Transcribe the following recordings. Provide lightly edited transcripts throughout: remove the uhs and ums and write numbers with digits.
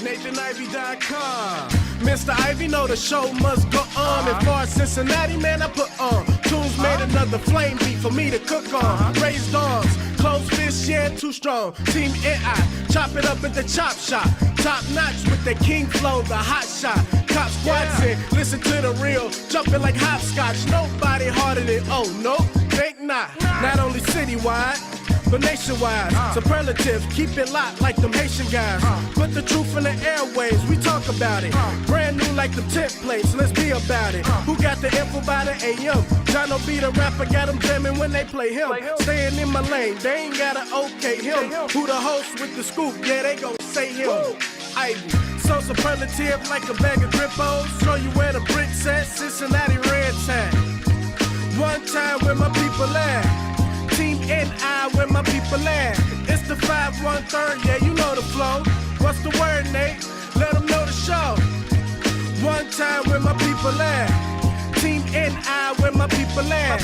NathanIvey.com. Mr. Ivey know the show must go on. As far as Cincinnati, man, I put on. Tunes made another flame beat for me to cook on. Raised arms, closed fists, yeah, too strong. Team NI, chop it up at the chop shop. Top notch with the king flow, the hot shot. Cop squats in, listen to the real. Jumping like hopscotch, nobody harder than, oh, no, think not. Not only citywide, but nationwide. Superlative, keep it locked like them Haitian guys. Put the truth in the airways, we talk about it. Brand new like the templates, let's be about it. Who got the info by the AM? Jono be the rapper, got them jamming when they play him. Staying in my lane, they ain't gotta okay him. Who the host with the scoop? Yeah, they gon' say him. Ivy, so superlative like a bag of drippos. Show you where the bricks at, Cincinnati red tag. One time where my people at. Team NI where my people at. It's the 5-1-3, yeah, you know the flow. What's the word, Nate? Let them know the show. One time where my people at. Team NI where my people at.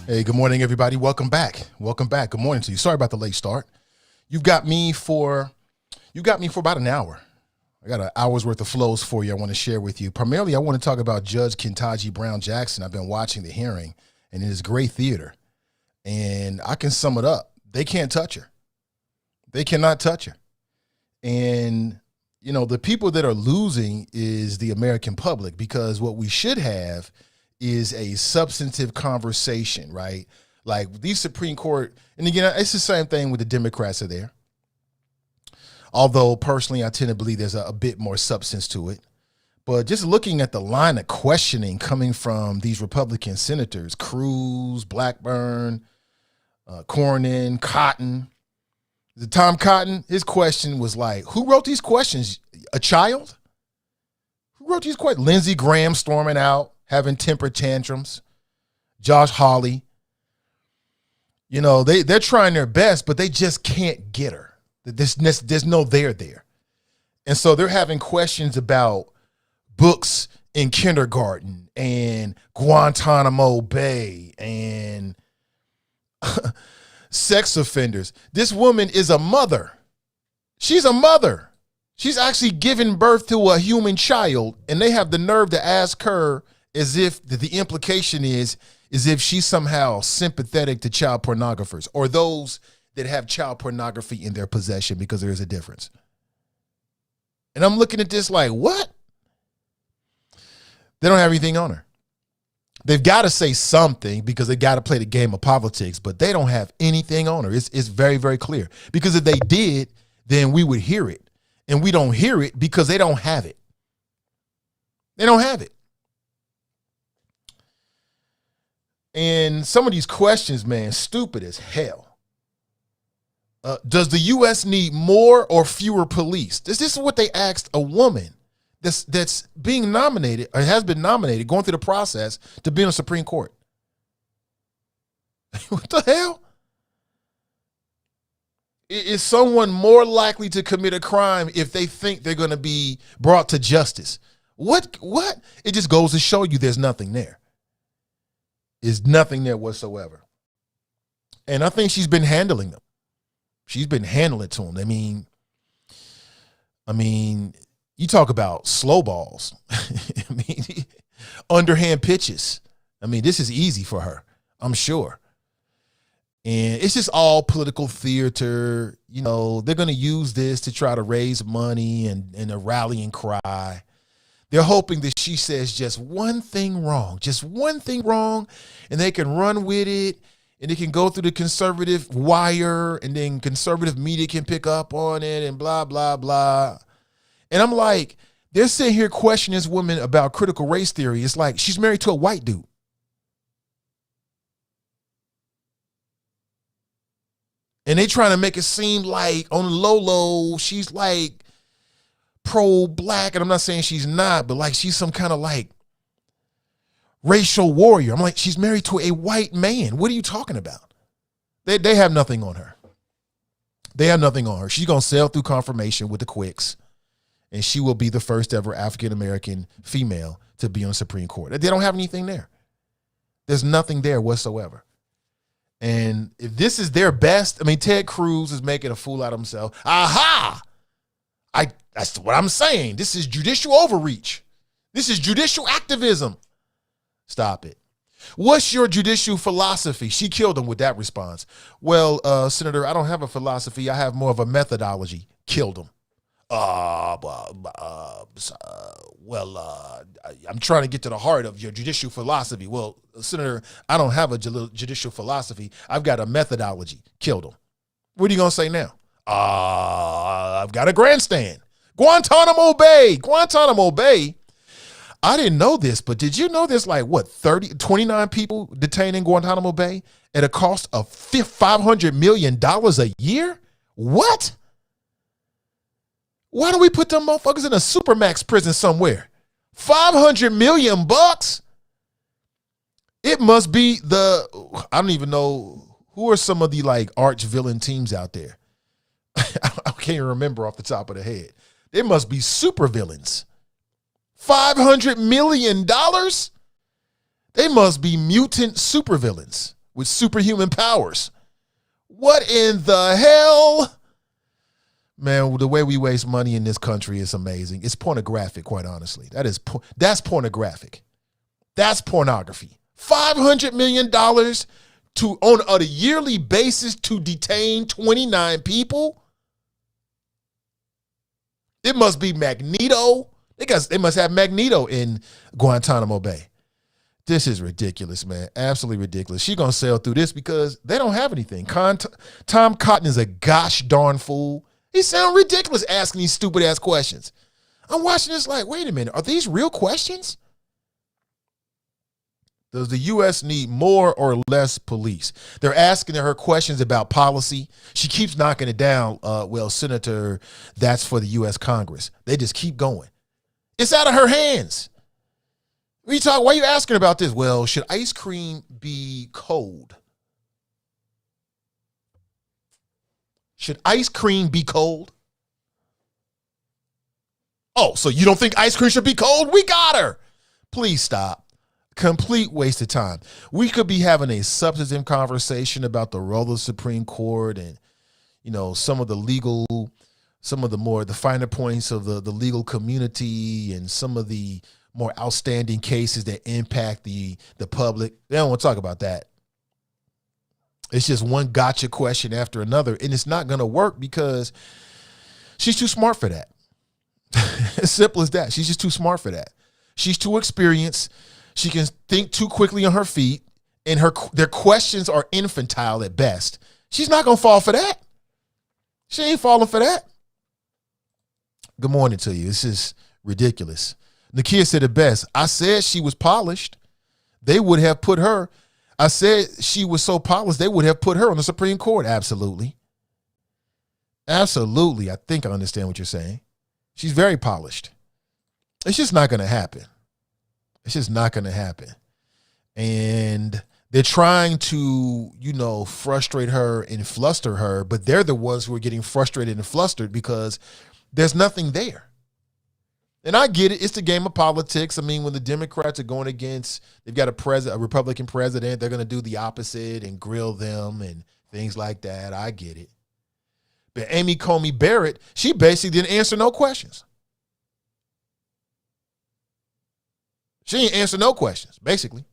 Hey, good morning, everybody. Welcome back. Good morning to you. Sorry about the late start. You've got me for about an hour. I got an hour's worth of flows for you I want to share with you. Primarily, I want to talk about Judge Kentanji Brown Jackson. I've been watching the hearing, and it is great theater. And I can sum it up. They can't touch her. They cannot touch her. And, you know, the people that are losing is the American public, because what we should have is a substantive conversation, right? Like these Supreme Court, and again, it's the same thing with the Democrats are there. Although personally, I tend to believe there's a bit more substance to it. But just looking at the line of questioning coming from these Republican senators, Cruz, Blackburn, Cornyn, Cotton, Tom Cotton, his question was like, who wrote these questions? A child? Who wrote these questions? Lindsey Graham storming out, having temper tantrums, Josh Hawley. You know, they're trying their best, but they just can't get her. There's no there. And so they're having questions about books in kindergarten and Guantanamo Bay and sex offenders. This woman is a mother. She's a mother. She's actually given birth to a human child, and they have the nerve to ask her as if the implication is if she's somehow sympathetic to child pornographers or those that have child pornography in their possession, because there is a difference. And I'm looking at this like, what? They don't have anything on her. They've got to say something because they got to play the game of politics, but they don't have anything on her. It's very, very clear. Because if they did, then we would hear it. And we don't hear it because they don't have it. They don't have it. And some of these questions, man, stupid as hell. Does the U.S. need more or fewer police? This is what they asked a woman that's being nominated or has been nominated, going through the process to be on the Supreme Court. What the hell? Is someone more likely to commit a crime if they think they're going to be brought to justice? What? It just goes to show you there's nothing there. Is nothing there whatsoever. And I think she's been handling them. She's been handling it to them. I mean, you talk about slow balls. Underhand pitches. This is easy for her, I'm sure. And it's just all political theater. You know, they're going to use this to try to raise money and a rallying cry. They're hoping that she says just one thing wrong, and they can run with it and it can go through the conservative wire, and then conservative media can pick up on it and blah, blah, blah. And I'm like, they're sitting here questioning this woman about critical race theory. It's like she's married to a white dude. And they trying to make it seem like on the low, she's like pro-black. And I'm not saying she's not, but like she's some kind of like racial warrior. I'm like, she's married to a white man. What are you talking about? They have nothing on her. They have nothing on her. She's going to sail through confirmation with the quicks, and she will be the first ever African-American female to be on the Supreme Court. They don't have anything there. There's nothing there whatsoever. And if this is their best, I mean, Ted Cruz is making a fool out of himself. Aha! That's what I'm saying. This is judicial overreach. This is judicial activism. Stop it. What's your judicial philosophy? She killed him with that response. Well, Senator, I don't have a philosophy. I have more of a methodology. Killed him. I'm trying to get to the heart of your judicial philosophy. Well, Senator, I don't have a judicial philosophy. I've got a methodology. Killed him. What are you going to say now? I've got a grandstand. Guantanamo Bay. I didn't know this, but did you know there's like, 29 people detained in Guantanamo Bay at a cost of $500 million a year? What? Why don't we put them motherfuckers in a supermax prison somewhere? $500 million bucks? It must be I don't even know, who are some of the like arch villain teams out there? I can't even remember off the top of the head. They must be super villains. $500 million? They must be mutant supervillains with superhuman powers. What in the hell? Man, the way we waste money in this country is amazing. It's pornographic, quite honestly. That's pornographic. That's pornography. $500 million on a yearly basis to detain 29 people? It must be Magneto. They must have Magneto in Guantanamo Bay. This is ridiculous, man. Absolutely ridiculous. She's going to sail through this because they don't have anything. Tom Cotton is a gosh darn fool. He sounds ridiculous asking these stupid ass questions. I'm watching this like, wait a minute, are these real questions? Does the U.S. need more or less police? They're asking her questions about policy. She keeps knocking it down. Well, Senator, that's for the U.S. Congress. They just keep going. It's out of her hands. Why are you asking about this? Well, should ice cream be cold? Should ice cream be cold? Oh, so you don't think ice cream should be cold? We got her. Please stop. Complete waste of time. We could be having a substantive conversation about the role of the Supreme Court and, some of the finer points of the legal community and some of the more outstanding cases that impact the public. They don't want to talk about that. It's just one gotcha question after another, and it's not going to work because she's too smart for that. As simple as that. She's just too smart for that. She's too experienced. She can think too quickly on her feet, and their questions are infantile at best. She's not going to fall for that. She ain't falling for that. Good morning to you. This is ridiculous. Nakia said it best. I said she was polished. They would have put her. I said she was so polished, they would have put her on the Supreme Court. Absolutely. Absolutely. I think I understand what you're saying. She's very polished. It's just not going to happen. It's just not going to happen. And they're trying to, frustrate her and fluster her, but they're the ones who are getting frustrated and flustered because there's nothing there. And I get it. It's the game of politics. I mean, when the Democrats are going against, they've got a Republican president, they're going to do the opposite and grill them and things like that. I get it. But Amy Coney Barrett, she basically didn't answer no questions. She didn't answer no questions, basically.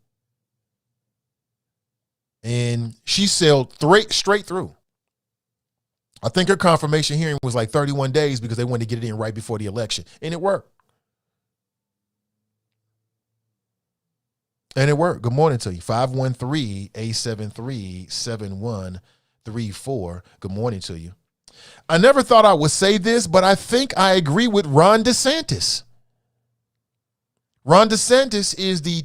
And she sailed straight through. I think her confirmation hearing was like 31 days because they wanted to get it in right before the election. And it worked. And it worked. Good morning to you. 513-873-7134. Good morning to you. I never thought I would say this, but I think I agree with Ron DeSantis. Ron DeSantis is the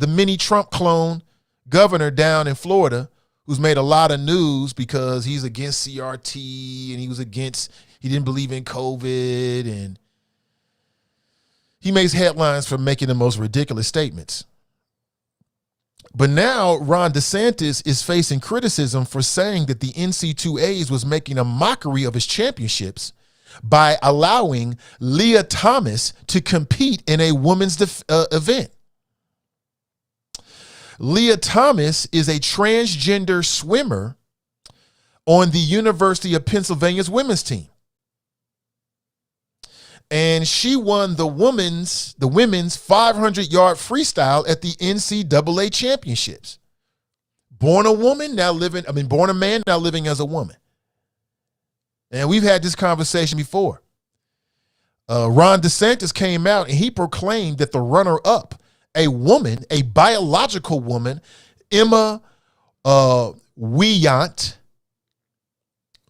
mini Trump clone governor down in Florida who's made a lot of news because he's against CRT and he didn't believe in COVID, and he makes headlines for making the most ridiculous statements. But now Ron DeSantis is facing criticism for saying that the NC2As was making a mockery of his championships by allowing Leah Thomas to compete in a women's event. Leah Thomas is a transgender swimmer on the University of Pennsylvania's women's team. And she won the women's 500-yard freestyle at the NCAA championships. Born a man, now living as a woman. And we've had this conversation before. Ron DeSantis came out and he proclaimed that the runner-up, a woman, a biological woman, Emma Wiant,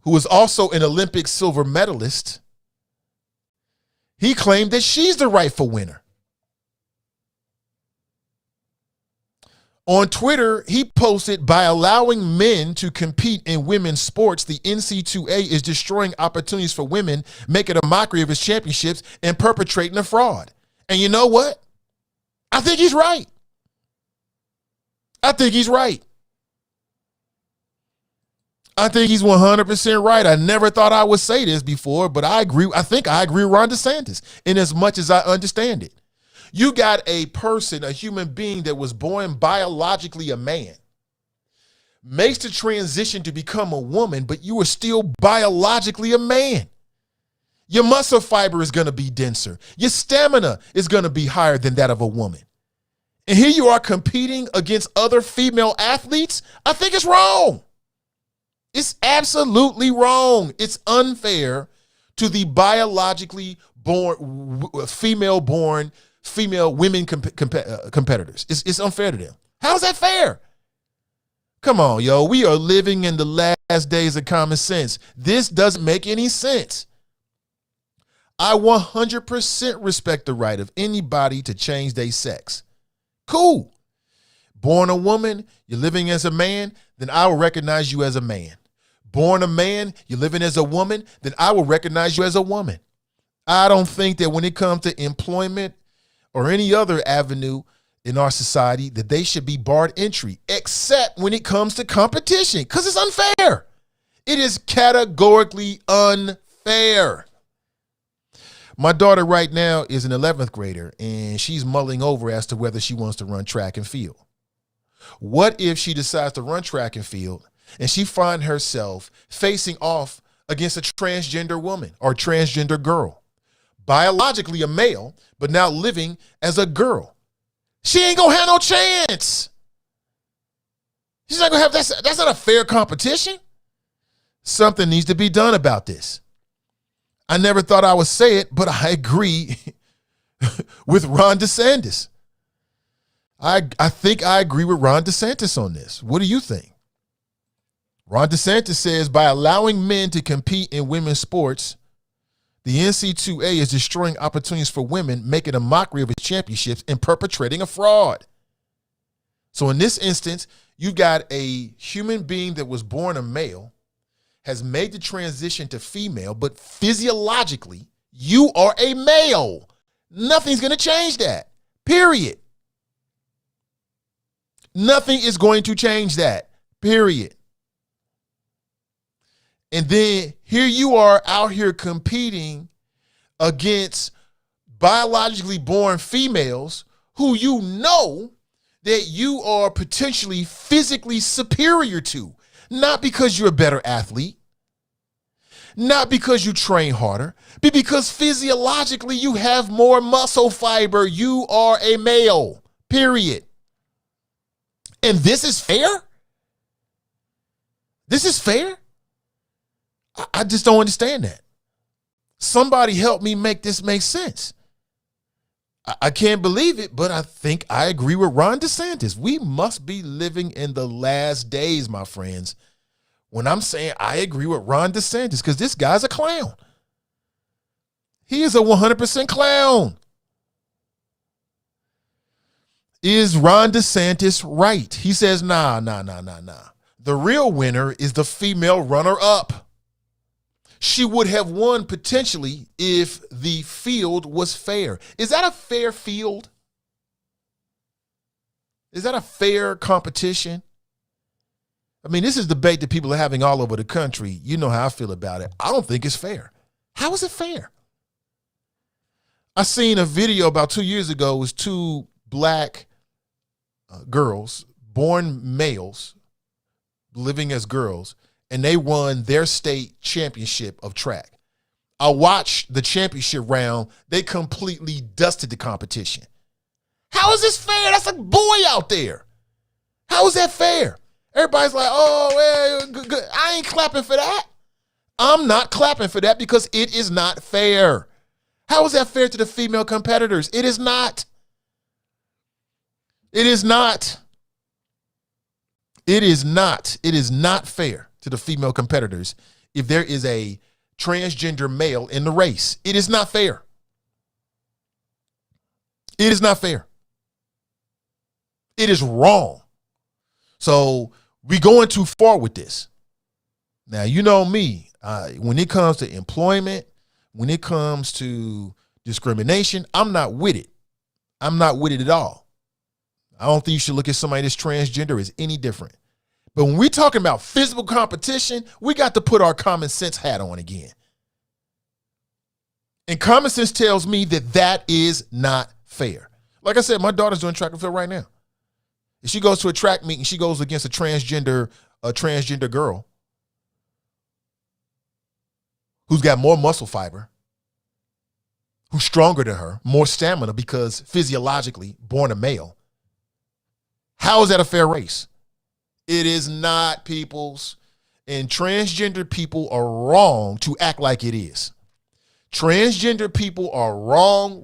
who is also an Olympic silver medalist, he claimed that she's the rightful winner. On Twitter, he posted, by allowing men to compete in women's sports, the NC2A is destroying opportunities for women, making a mockery of his championships, and perpetrating a fraud. And you know what? I think he's right. I think he's 100% right. I never thought I would say this before, but I agree. I think I agree with Ron DeSantis in as much as I understand it. You got a person, a human being that was born biologically a man, makes the transition to become a woman, but you are still biologically a man. Your muscle fiber is going to be denser. Your stamina is going to be higher than that of a woman. And here you are competing against other female athletes. I think it's wrong. It's absolutely wrong. It's unfair to the biologically born, female women competitors. It's unfair to them. How's that fair? Come on, yo. We are living in the last days of common sense. This doesn't make any sense. I 100% respect the right of anybody to change their sex. Cool. Born a woman, you're living as a man, then I will recognize you as a man. Born a man, you're living as a woman, then I will recognize you as a woman. I don't think that when it comes to employment or any other avenue in our society that they should be barred entry, except when it comes to competition, because it's unfair. It is categorically unfair. My daughter right now is an 11th grader, and she's mulling over as to whether she wants to run track and field. What if she decides to run track and field and she finds herself facing off against a transgender woman or transgender girl, biologically a male, but now living as a girl? She ain't gonna have no chance. She's not gonna have, that's not a fair competition. Something needs to be done about this. I never thought I would say it, but I agree with Ron DeSantis. I think I agree with Ron DeSantis on this. What do you think? Ron DeSantis says, by allowing men to compete in women's sports, the NC2A is destroying opportunities for women, making a mockery of its championships, and perpetrating a fraud. So in this instance, you got a human being that was born a male, has made the transition to female, but physiologically, you are a male. Nothing's going to change that, period. Nothing is going to change that, period. And then here you are out here competing against biologically born females who you know that you are potentially physically superior to. Not because you're a better athlete, not because you train harder, but because physiologically you have more muscle fiber. You are a male, period. And this is fair? This is fair? I just don't understand that. Somebody help me make this make sense. I can't believe it, but I think I agree with Ron DeSantis. We must be living in the last days, my friends, when I'm saying I agree with Ron DeSantis, because this guy's a clown. He is a 100% clown. Is Ron DeSantis right? He says, nah. The real winner is the female runner-up. She would have won potentially if the field was fair. Is that a fair field? Is that a fair competition? I mean, this is a debate that people are having all over the country. You know how I feel about it. I don't think it's fair. How is it fair? I seen a video about 2 years ago. It was two black girls, born males, living as girls, and they won their state championship of track. I watched the championship round. They completely dusted the competition. How is this fair? That's a boy out there. How is that fair? Everybody's like, oh, well, good. I ain't clapping for that. I'm not clapping for that because it is not fair. How is that fair to the female competitors? It is not. It is not. It is not. It is not fair to the female competitors if there is a transgender male in the race. It is not fair. It is not fair. It is wrong. So we going too far with this. Now, you know me, when it comes to employment, when it comes to discrimination, I'm not with it. I'm not with it at all. I don't think you should look at somebody that's transgender as any different. But when we're talking about physical competition, we got to put our common sense hat on again. And common sense tells me that that is not fair. Like I said, my daughter's doing track and field right now. If she goes to a track meet and she goes against a transgender girl who's got more muscle fiber, who's stronger than her, more stamina because physiologically born a male, how is that a fair race? It is not, peoples. And transgender people are wrong to act like it is. Transgender people are wrong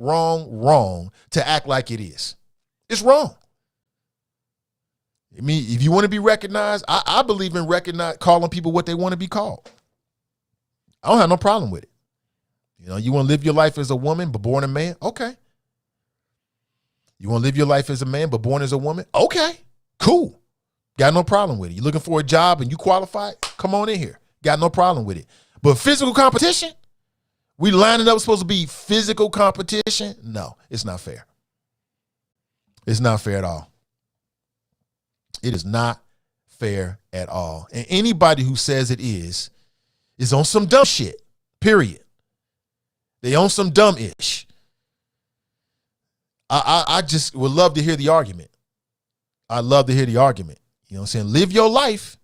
to act like it is. It's wrong. I mean, if you want to be recognized, I believe in calling people what they want to be called. I don't have no problem with it. You know, you want to live your life as a woman but born a man? Okay. You want to live your life as a man but born as a woman? Okay, cool. Got no problem with it. You looking for a job and you qualified? Come on in here. Got no problem with it. But physical competition? We lining up supposed to be physical competition? No, it's not fair. It's not fair at all. It is not fair at all. And anybody who says it is on some dumb shit, period. They on some dumb-ish. I just would love to hear the argument. I'd love to hear the argument. You know what I'm saying? Live your life,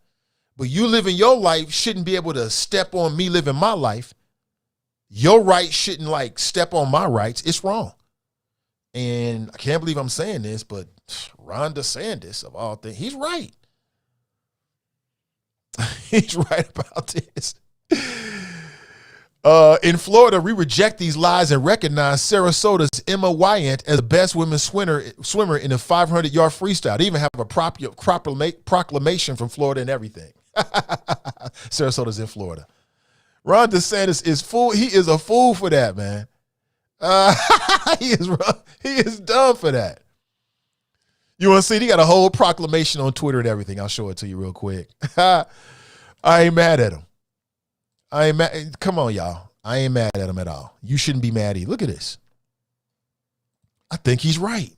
but you living your life shouldn't be able to step on me living my life. Your rights shouldn't like step on my rights. It's wrong. And I can't believe I'm saying this, but Ron DeSantis, of all things, he's right. He's right about this. In Florida, we reject these lies and recognize Sarasota's Emma Wyant as the best women's swimmer in the 500-yard freestyle. They even have a proclamation from Florida and everything. Sarasota's in Florida. Ron DeSantis is fool. He is a fool for that, man. He is dumb for that. You want to see? He got a whole proclamation on Twitter and everything. I'll show it to you real quick. I ain't mad at him. Come on, y'all. I ain't mad at him at all. You shouldn't be mad either. Look at this. I think he's right.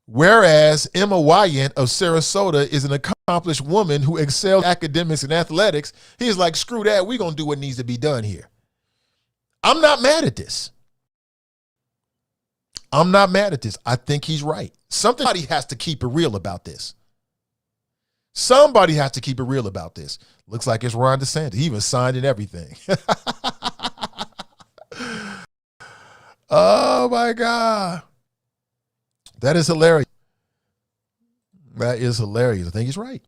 Whereas Emma Wyant of Sarasota is an accomplished woman who excels in academics and athletics, he's like, screw that. We're going to do what needs to be done here. I'm not mad at this. I'm not mad at this. I think he's right. Somebody has to keep it real about this. Somebody has to keep it real about this. Looks like it's Ron DeSantis. He even signed and everything. Oh, my God. That is hilarious. That is hilarious. I think he's right.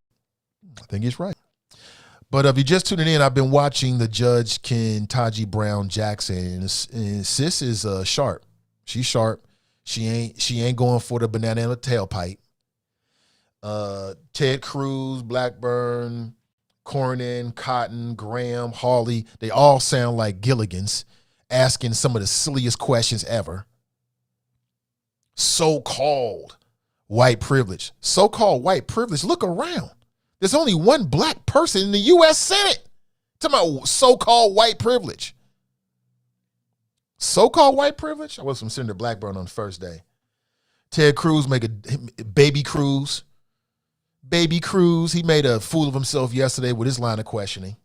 But if you're just tuning in, I've been watching the judge Kentanji Brown Jackson, and sis is sharp. She's sharp. She ain't going for the banana in the tailpipe. Ted Cruz, Blackburn, Cornyn, Cotton, Graham, Hawley, they all sound like Gilligan's asking some of the silliest questions ever. So-called white privilege. So-called white privilege. Look around. There's only one black person in the U.S. Senate. Talking about so-called white privilege. So-called white privilege? I was from Senator Blackburn on the first day. Ted Cruz make a baby Cruz. Baby Cruz, he made a fool of himself yesterday with his line of questioning.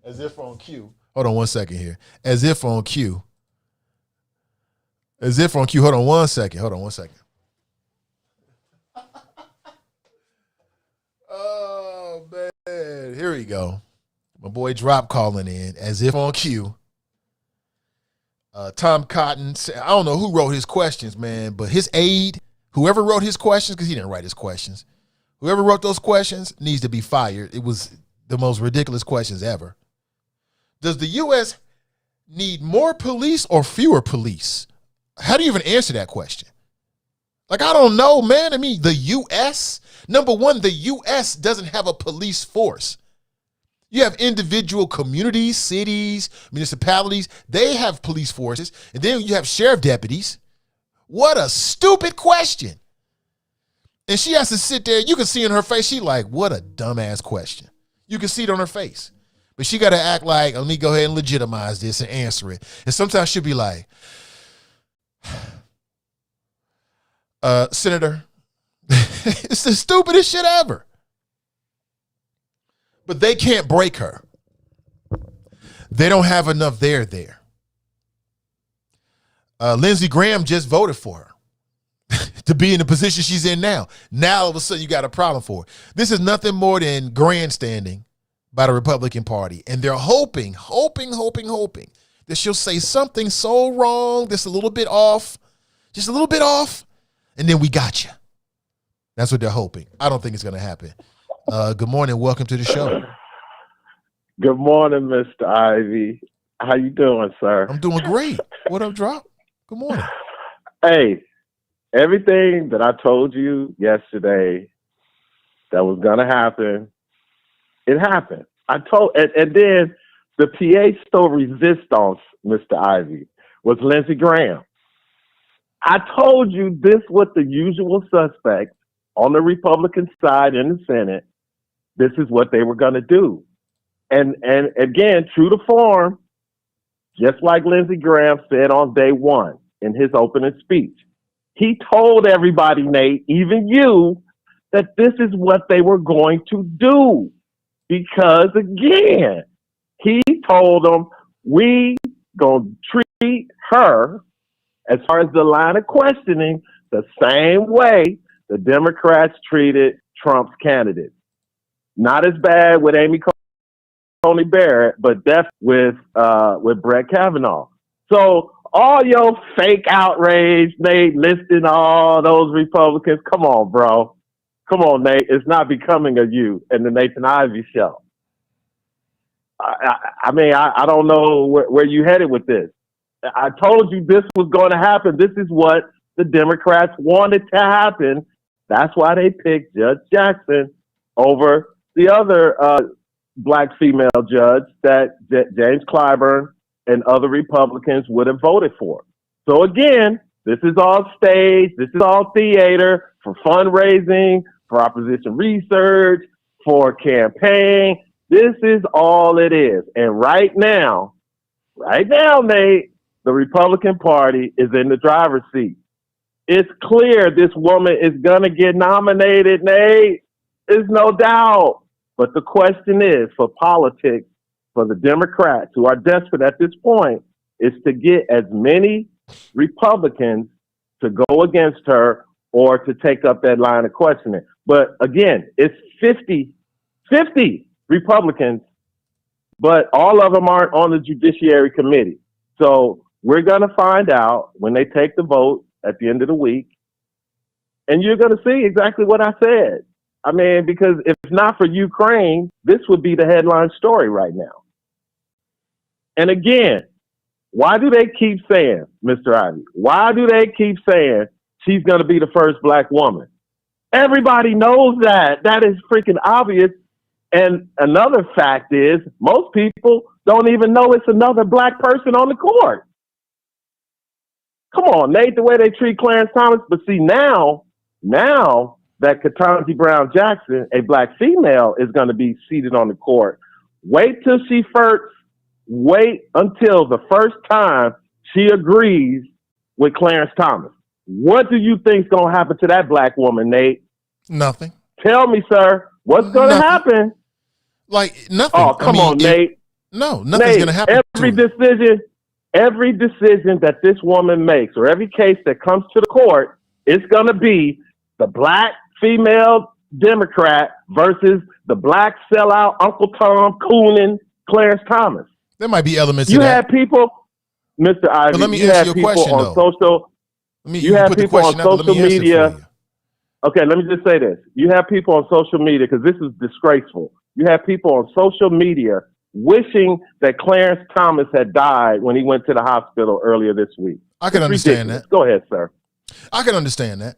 As if on cue. Hold on one second here. As if on cue. As if on cue. Hold on one second. Oh, man. Here we go. My boy Drop calling in. As if on cue. Tom Cotton, I don't know who wrote his questions, man, but his aide, whoever wrote his questions, because he didn't write his questions, whoever wrote those questions needs to be fired. It was the most ridiculous questions ever. Does the U.S. need more police or fewer police? How do you even answer that question? Like, I don't know, man. I mean, the U.S., number one, the U.S. doesn't have a police force. You have individual communities, cities, municipalities. They have police forces. And then you have sheriff deputies. What a stupid question. And she has to sit there. You can see in her face, she like, what a dumbass question. You can see it on her face. But she got to act like, let me go ahead and legitimize this and answer it. And sometimes she'll be like, Senator, it's the stupidest shit ever. But they can't break her. They don't have enough there. Lindsey Graham just voted for her to be in the position she's in now. Now, all of a sudden, you got a problem for her. This is nothing more than grandstanding by the Republican Party. And they're hoping that she'll say something so wrong, just a little bit off, and then we got you. That's what they're hoping. I don't think it's going to happen. Good morning. Welcome to the show. Good morning, Mr. Ivey. How you doing, sir? I'm doing great. What up, Drop? Good morning. Hey, everything that I told you yesterday that was going to happen, it happened. And then the pièce de resistance, Mr. Ivey, was Lindsey Graham. I told you this was the usual suspects on the Republican side in the Senate. This is what they were going to do. And again, true to form, just like Lindsey Graham said on day one in his opening speech, he told everybody, Nate, even you, that this is what they were going to do. Because again, he told them, we going to treat her, as far as the line of questioning, the same way the Democrats treated Trump's candidates. Not as bad with Amy Coney Barrett, but definitely with Brett Kavanaugh. So all your fake outrage, Nate, listing all those Republicans, come on, bro. Come on, Nate. It's not becoming of you and the Nathan Ivey Show. I mean, I don't know where you headed with this. I told you this was going to happen. This is what the Democrats wanted to happen. That's why they picked Judge Jackson over the other black female judge that James Clyburn and other Republicans would have voted for. So again, this is all staged. This is all theater for fundraising, for opposition research, for campaign. This is all it is. And right now, Nate, the Republican Party is in the driver's seat. It's clear this woman is going to get nominated, Nate. There's no doubt. But the question is, for politics, for the Democrats who are desperate at this point, is to get as many Republicans to go against her or to take up that line of questioning. But again, it's 50 Republicans, but all of them aren't on the Judiciary Committee. So we're going to find out when they take the vote at the end of the week. And you're going to see exactly what I said. I mean, because if not for Ukraine, this would be the headline story right now. And again, why do they keep saying, Mr. Ivey, why do they keep saying she's going to be the first black woman? Everybody knows that. That is freaking obvious. And another fact is most people don't even know it's another black person on the court. Come on, Nate, the way they treat Clarence Thomas. But see, now that Kentanji Brown Jackson, a black female, is going to be seated on the court, wait until the first time she agrees with Clarence Thomas. What do you think's going to happen to that black woman, Nate? Nothing. Tell me, sir, what's going to happen? Like nothing. Oh, come on, Nate. No, nothing's going to happen. Every decision that this woman makes, or every case that comes to the court, it's going to be the black female Democrat versus the black sellout Uncle Tom cooning Clarence Thomas. There might be elements you of that. Had people, Mr. Ivey, but let me ask you a question, though. You have people on social media. Okay, let me just say this. You have people on social media, because this is disgraceful. You have people on social media wishing that Clarence Thomas had died when he went to the hospital earlier this week. I can understand that. Go ahead, sir. I can understand that.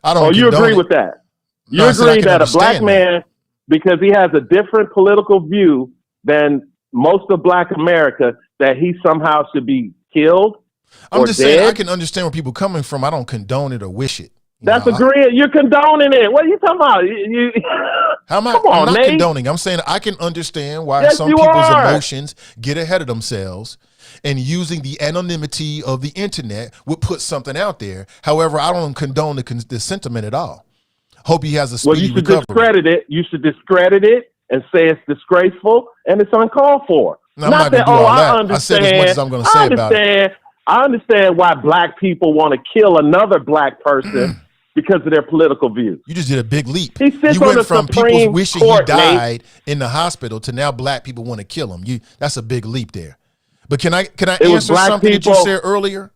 I don't. Oh, you agree with that? You agree that a black man, because he has a different political view than most of black America, that he somehow should be killed? I'm just saying I can understand where people are coming from. I don't condone it or wish it. That's agreeing. You're condoning it. What are you talking about? I'm not condoning. I'm saying I can understand why some people's emotions get ahead of themselves, and using the anonymity of the internet would put something out there. However, I don't condone the sentiment at all. Hope he has a speedy recovery. Discredit it. You should discredit it and say it's disgraceful and it's uncalled for. No, not that. I understand. I said as much as I'm going to say about it. I understand why black people want to kill another black person because of their political views. You just did a big leap. You went from people wishing he died in the hospital to now black people want to kill him. That's a big leap there. But can I answer something that you said earlier?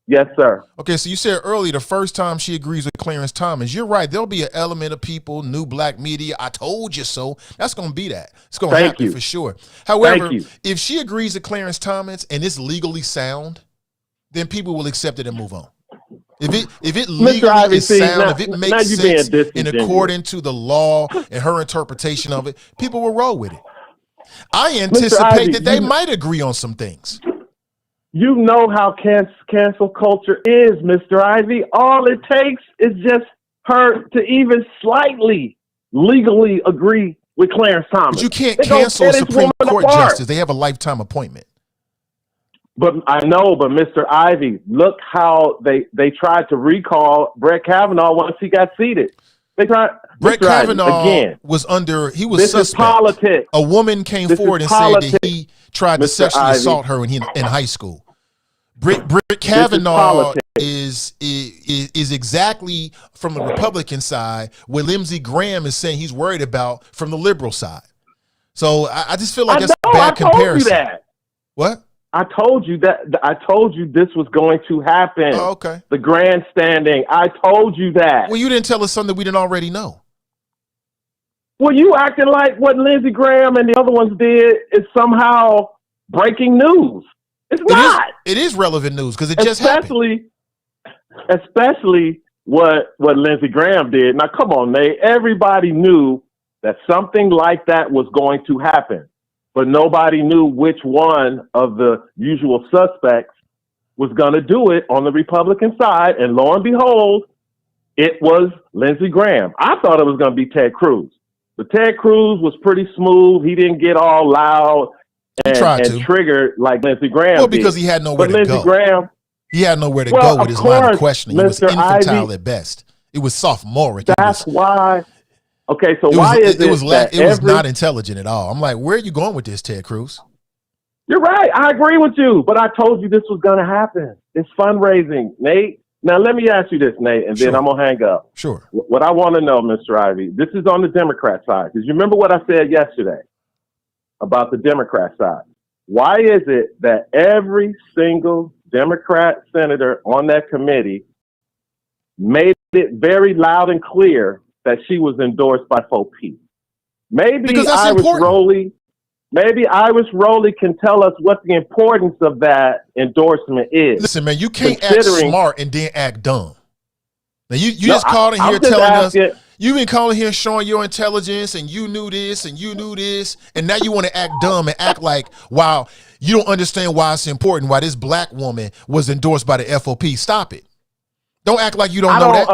Yes, sir. Okay, so you said earlier the first time she agrees with Clarence Thomas. You're right. There'll be an element of people, new black media. I told you so. That's going to be that. It's going to happen for sure. However, if she agrees with Clarence Thomas and it's legally sound, then people will accept it and move on. If it legally is sound, if it makes sense in according to the law and her interpretation of it, people will roll with it. I anticipate that they might agree on some things. You know how cancel culture is, Mr. Ivey. All it takes is just her to even slightly legally agree with Clarence Thomas. But you can't cancel a Supreme Court justice. They have a lifetime appointment. But I know, but Mr. Ivey, look how they tried to recall Brett Kavanaugh once he got seated. Brett Kavanaugh was suspect. This is politics. A woman came forward and said that he tried to sexually assault her in high school. Brett Kavanaugh is exactly from the Republican side what Lindsey Graham is saying he's worried about from the liberal side. So I just feel like that's a bad comparison. I told you that. What? I told you that. I told you this was going to happen. Oh, okay. The grandstanding. I told you that. Well, you didn't tell us something we didn't already know. Well, you acting like what Lindsey Graham and the other ones did is somehow breaking news. It's not. It is relevant news because it just happened. Especially what Lindsey Graham did. Now, come on, Nate. Everybody knew that something like that was going to happen, but nobody knew which one of the usual suspects was going to do it on the Republican side. And lo and behold, it was Lindsey Graham. I thought it was going to be Ted Cruz. But Ted Cruz was pretty smooth. He didn't get all loud and triggered like Lindsey Graham. Well, because he had nowhere to go. He had nowhere to go with his line of questioning. It was infantile at best. It was sophomoric. That's why. Okay, so why is it it was not intelligent at all. I'm like, where are you going with this, Ted Cruz? You're right. I agree with you, but I told you this was going to happen. It's fundraising, Nate. Now, let me ask you this, Nate, and then I'm going to hang up. Sure. What I want to know, Mr. Ivey, this is on the Democrat side, because you remember what I said yesterday about the Democrat side. Why is it that every single Democrat senator on that committee made it very loud and clear that she was endorsed by FOP? Maybe Iris Rowley, maybe Iris Rowley can tell us what the importance of that endorsement is. Listen, man, you can't act smart and then act dumb. Now you just called in here you've been calling here showing your intelligence and you knew this and you knew this, and now you want to act dumb and act like, wow, you don't understand why it's important, why this black woman was endorsed by the FOP. Stop it. Don't act like you don't know that.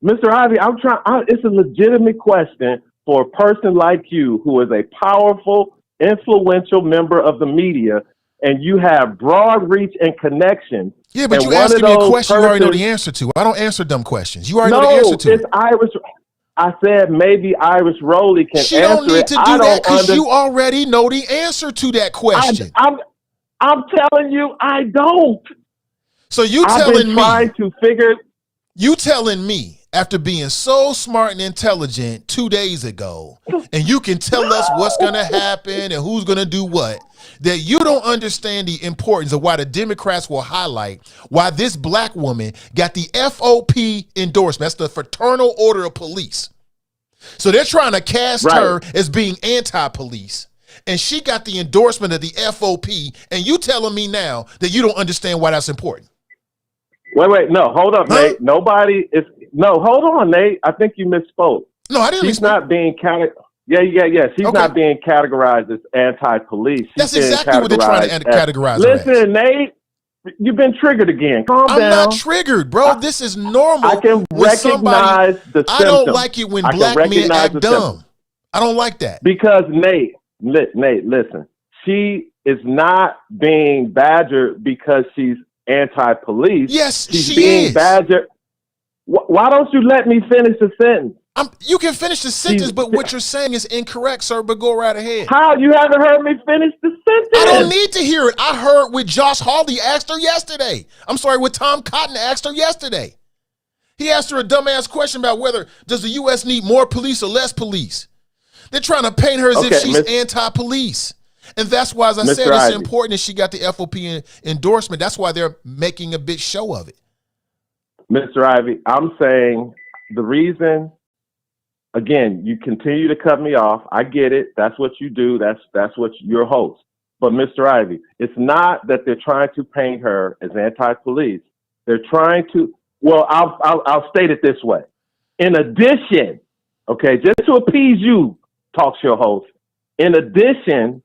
Mr. Ivey, it's a legitimate question for a person like you who is a powerful, influential member of the media, and you have broad reach and connection. Yeah, but you asking me a question you already know the answer to. I don't answer dumb questions. You already know the answer to it's it. Iris. I said maybe Iris Rowley can answer it. She don't need to do that because you already know the answer to that question. I'm telling you, I don't. So you telling me after being so smart and intelligent 2 days ago, and you can tell us what's going to happen and who's going to do what, that you don't understand the importance of why the Democrats will highlight why this black woman got the FOP endorsement. That's the Fraternal Order of Police. So they're trying to cast her as being anti-police, and she got the endorsement of the FOP, and you telling me now that you don't understand why that's important. Wait, no, hold up, Nate. Hold on, Nate. I think you misspoke. No, I didn't. She's not being counted. Yeah. She's not being categorized as anti-police. That's exactly what they're trying to categorize. Listen, Nate, you've been triggered again. Calm down. I'm not triggered, bro. This is normal. I can recognize the symptoms. I don't like it when black men act dumb. I don't like that. Because Nate, listen. She is not being badgered because she's anti-police. Yes, she's being badgered. Why don't you let me finish the sentence? You can finish the sentence, but what you're saying is incorrect, sir, but go right ahead. How? You haven't heard me finish the sentence? I don't need to hear it. I heard what Josh Hawley asked her yesterday. What Tom Cotton asked her yesterday. He asked her a dumbass question about whether does the U.S. need more police or less police. They're trying to paint her as if she's anti-police. And that's why, as I said, it's important that she got the FOP endorsement. That's why they're making a big show of it. Mr. Ivey, I'm saying the reason, again, you continue to cut me off. I get it. That's what you do. That's what your host. But Mr. Ivey, it's not that they're trying to paint her as anti-police. They're trying to, well, I'll state it this way. In addition, okay, just to appease you, talk show host, in addition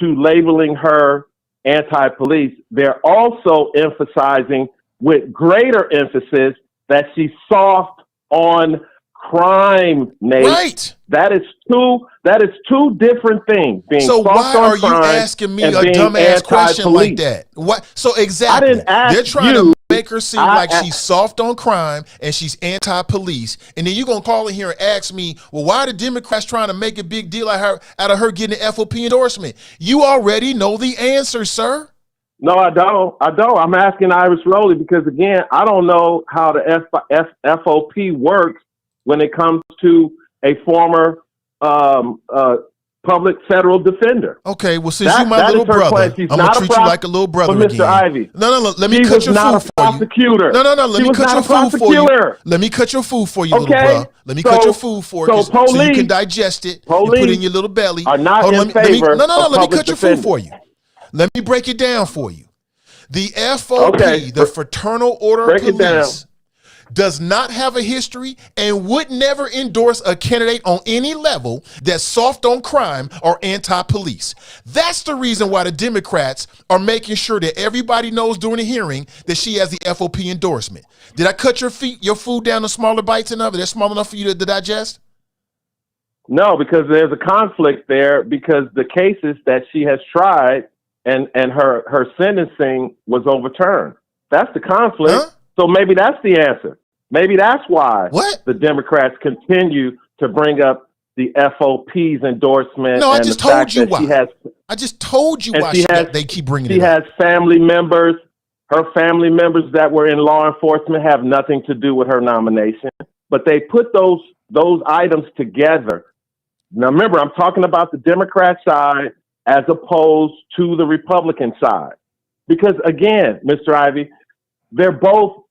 to labeling her anti-police, they're also emphasizing with greater emphasis that she's soft on crime, Nate. Right. That is two different things. Being so soft why on are you crime asking me a dumbass question like that? What? So exactly. I didn't ask They're trying you. to make her seem like she's soft on crime and she's anti-police, and then you're gonna call in here and ask me, well, why are the Democrats trying to make a big deal out of her getting the FOP endorsement? You already know the answer, sir. No, I don't. I'm asking Iris Rowley because, again, I don't know how the FOP works when it comes to a former public federal defender. Okay, well, since you're my little brother, I'm going to treat you like a little brother again. Mr. Ivey. No, let me cut your food for you. No, let me cut your food for you. Let me cut your food for you, little brother. Let me cut your food for you so you can digest it and put it in your little belly. Are not in favor let me cut your food for you. Let me break it down for you. The FOP, the Fraternal Order of Police, does not have a history and would never endorse a candidate on any level that's soft on crime or anti-police. That's the reason why the Democrats are making sure that everybody knows during the hearing that she has the FOP endorsement. Did I cut your food down to smaller bites enough? They're small enough for you to digest? No, because there's a conflict there because the cases that she has tried and her sentencing was overturned. That's the conflict. Huh? So maybe that's the answer. Maybe that's why the Democrats continue to bring up the FOP's endorsement. No, I just told you why. I just told you why they keep bringing it up. She has family members. Her family members that were in law enforcement have nothing to do with her nomination. But they put those items together. Now, remember, I'm talking about the Democrat side as opposed to the Republican side. Because, again, Mr. Ivey, they're both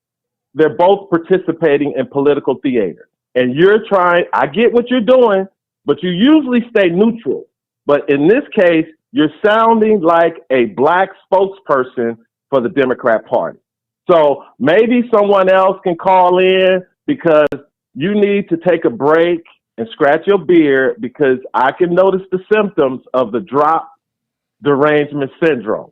participating in political theater. And you're trying, I get what you're doing, but you usually stay neutral. But in this case, you're sounding like a black spokesperson for the Democrat Party. So maybe someone else can call in because you need to take a break and scratch your beard, because I can notice the symptoms of the drop derangement syndrome.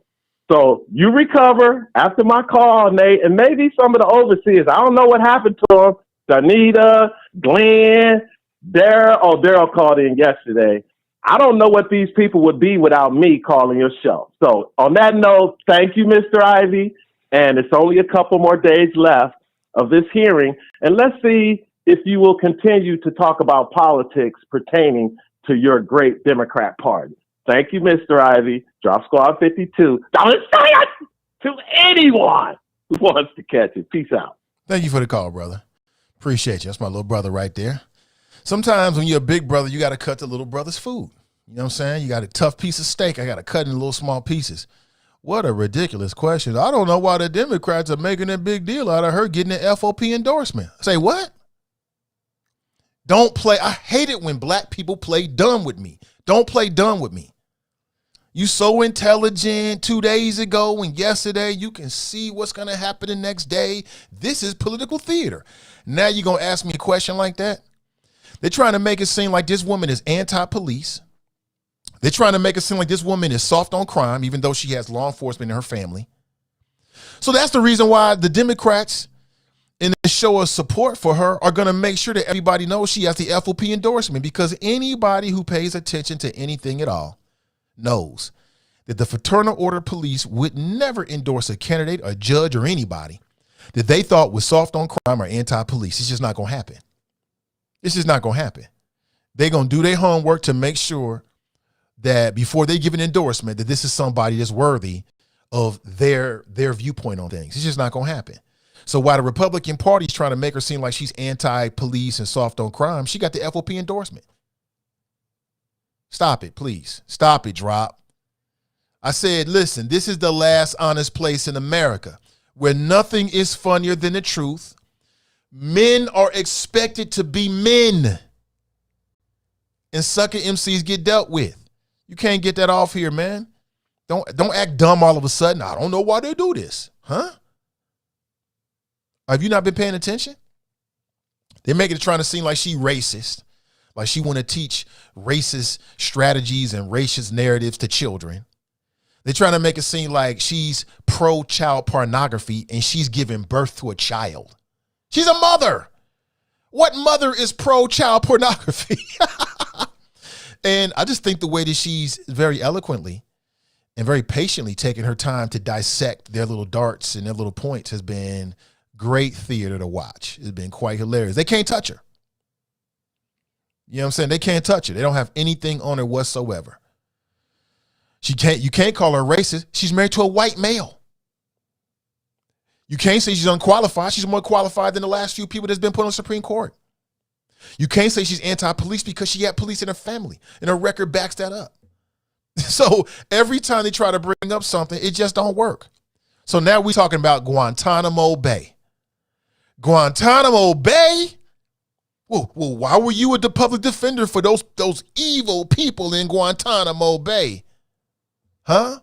So you recover after my call, Nate, and maybe some of the overseers. I don't know what happened to them. Danita, Glenn, Daryl. Oh, Daryl called in yesterday. I don't know what these people would be without me calling your show. So on that note, thank you, Mr. Ivey. And it's only a couple more days left of this hearing. And let's see if you will continue to talk about politics pertaining to your great Democrat Party. Thank you, Mr. Ivey. Drop Squad 52. Don't say it to anyone who wants to catch it. Peace out. Thank you for the call, brother. Appreciate you. That's my little brother right there. Sometimes when you're a big brother, you got to cut the little brother's food. You know what I'm saying? You got a tough piece of steak. I got to cut in little small pieces. What a ridiculous question. I don't know why the Democrats are making a big deal out of her getting an FOP endorsement. Say what? Don't play. I hate it when black people play dumb with me. Don't play dumb with me. You so intelligent 2 days ago and yesterday. You can see what's going to happen the next day. This is political theater. Now you're going to ask me a question like that? They're trying to make it seem like this woman is anti-police. They're trying to make it seem like this woman is soft on crime, even though she has law enforcement in her family. So that's the reason why the Democrats, in the show of support for her, are going to make sure that everybody knows she has the FOP endorsement, because anybody who pays attention to anything at all knows that the Fraternal Order Police would never endorse a candidate, a judge, or anybody that they thought was soft on crime or anti-police. It's just not going to happen. It's just not going to happen. They're going to do their homework to make sure that before they give an endorsement, that this is somebody that's worthy of their viewpoint on things. It's just not going to happen. So while the Republican Party is trying to make her seem like she's anti-police and soft on crime, she got the FOP endorsement. Stop it, please. Stop it, Drop. I said, listen, this is the last honest place in America where nothing is funnier than the truth. Men are expected to be men, and sucker MCs get dealt with. You can't get that off here, man. Don't act dumb all of a sudden. I don't know why they do this. Huh? Have you not been paying attention? They're making it trying to seem like she racist, like she want to teach racist strategies and racist narratives to children. They're trying to make it seem like she's pro-child pornography and she's giving birth to a child. She's a mother. What mother is pro-child pornography? And I just think the way that she's very eloquently and very patiently taking her time to dissect their little darts and their little points has been great theater to watch. It's been quite hilarious. They can't touch her. You know what I'm saying? They can't touch her. They don't have anything on her whatsoever. You can't call her racist. She's married to a white male. You can't say she's unqualified. She's more qualified than the last few people that's been put on the Supreme Court. You can't say she's anti-police because she had police in her family, and her record backs that up. So every time they try to bring up something, it just don't work. So now we're talking about Guantanamo Bay. Guantanamo Bay? Well, why were you the public defender for those evil people in Guantanamo Bay? Huh?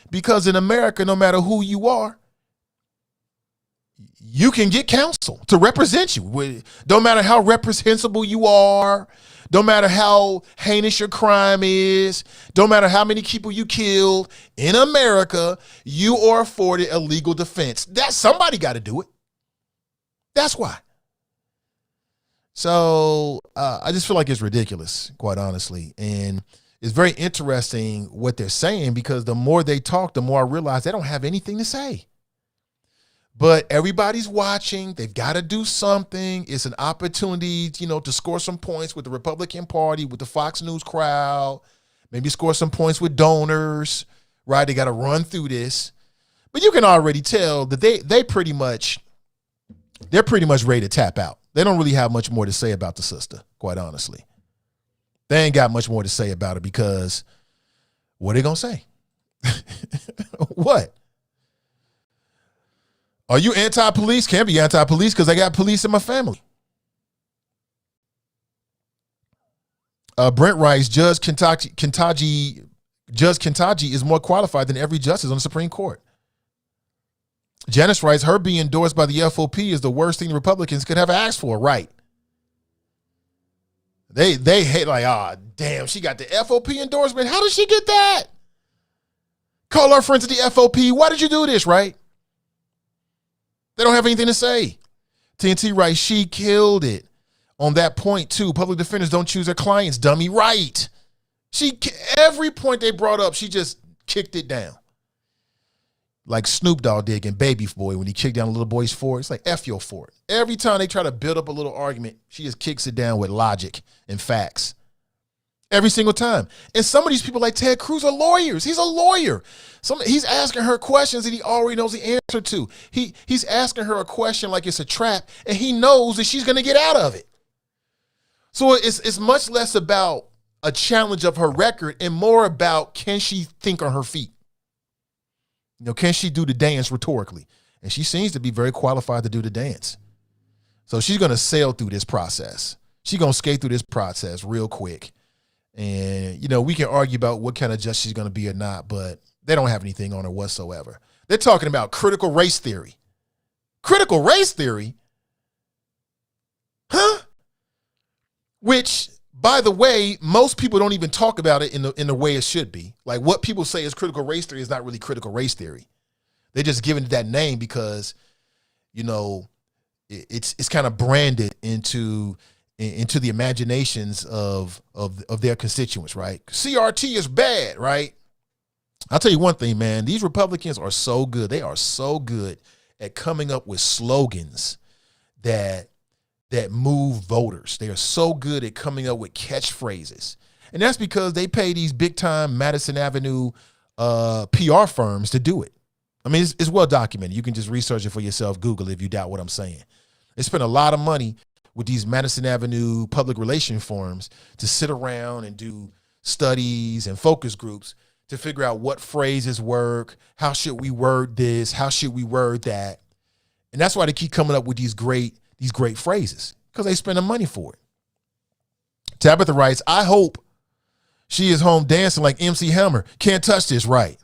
Because in America, no matter who you are, you can get counsel to represent you. Don't matter how reprehensible you are. Don't matter how heinous your crime is. Don't matter how many people you killed. In America, you are afforded a legal defense. Somebody got to do it. That's why. So I just feel like it's ridiculous, quite honestly. And it's very interesting what they're saying, because the more they talk, the more I realize they don't have anything to say. But everybody's watching. They've got to do something. It's an opportunity, to score some points with the Republican Party, with the Fox News crowd, maybe score some points with donors, right? They got to run through this. But you can already tell that they're pretty much ready to tap out. They don't really have much more to say about the sister, quite honestly. They ain't got much more to say about it, because what are they going to say? What? Are you anti-police? Can't be anti-police because I got police in my family. Brent writes, Kentanji is more qualified than every justice on the Supreme Court. Janice writes, her being endorsed by the FOP is the worst thing the Republicans could have asked for. Right. They hate damn, she got the FOP endorsement. How did she get that? Call our friends at the FOP. Why did you do this, right? They don't have anything to say. TNT writes, she killed it on that point too. Public defenders don't choose their clients, dummy. Right. Every point they brought up, she just kicked it down. Like Snoop Dogg did in Baby Boy when he kicked down a little boy's fort. It's like, F your fort. Every time they try to build up a little argument, she just kicks it down with logic and facts. Every single time. And some of these people like Ted Cruz are lawyers. He's a lawyer. He's asking her questions that he already knows the answer to. He's asking her a question like it's a trap, and he knows that she's going to get out of it. So it's much less about a challenge of her record and more about, can she think on her feet? Can she do the dance rhetorically? And she seems to be very qualified to do the dance. So she's going to sail through this process. She's going to skate through this process real quick. And, we can argue about what kind of judge she's going to be or not, but they don't have anything on her whatsoever. They're talking about critical race theory. Critical race theory? Huh? Which, by the way, most people don't even talk about it in the way it should be. Like, what people say is critical race theory is not really critical race theory. They're just giving it that name because, it's kind of branded into the imaginations of their constituents, right? CRT is bad, right? I'll tell you one thing, man. These Republicans are so good. They are so good at coming up with slogans that move voters. They are so good at coming up with catchphrases. And that's because they pay these big-time Madison Avenue PR firms to do it. I mean, it's well documented. You can just research it for yourself, Google it if you doubt what I'm saying. They spend a lot of money with these Madison Avenue public relation firms to sit around and do studies and focus groups to figure out what phrases work, how should we word this, how should we word that. And that's why they keep coming up with these great phrases, because they spend the money for it. Tabitha writes, I hope she is home dancing like MC Hammer. Can't touch this, right?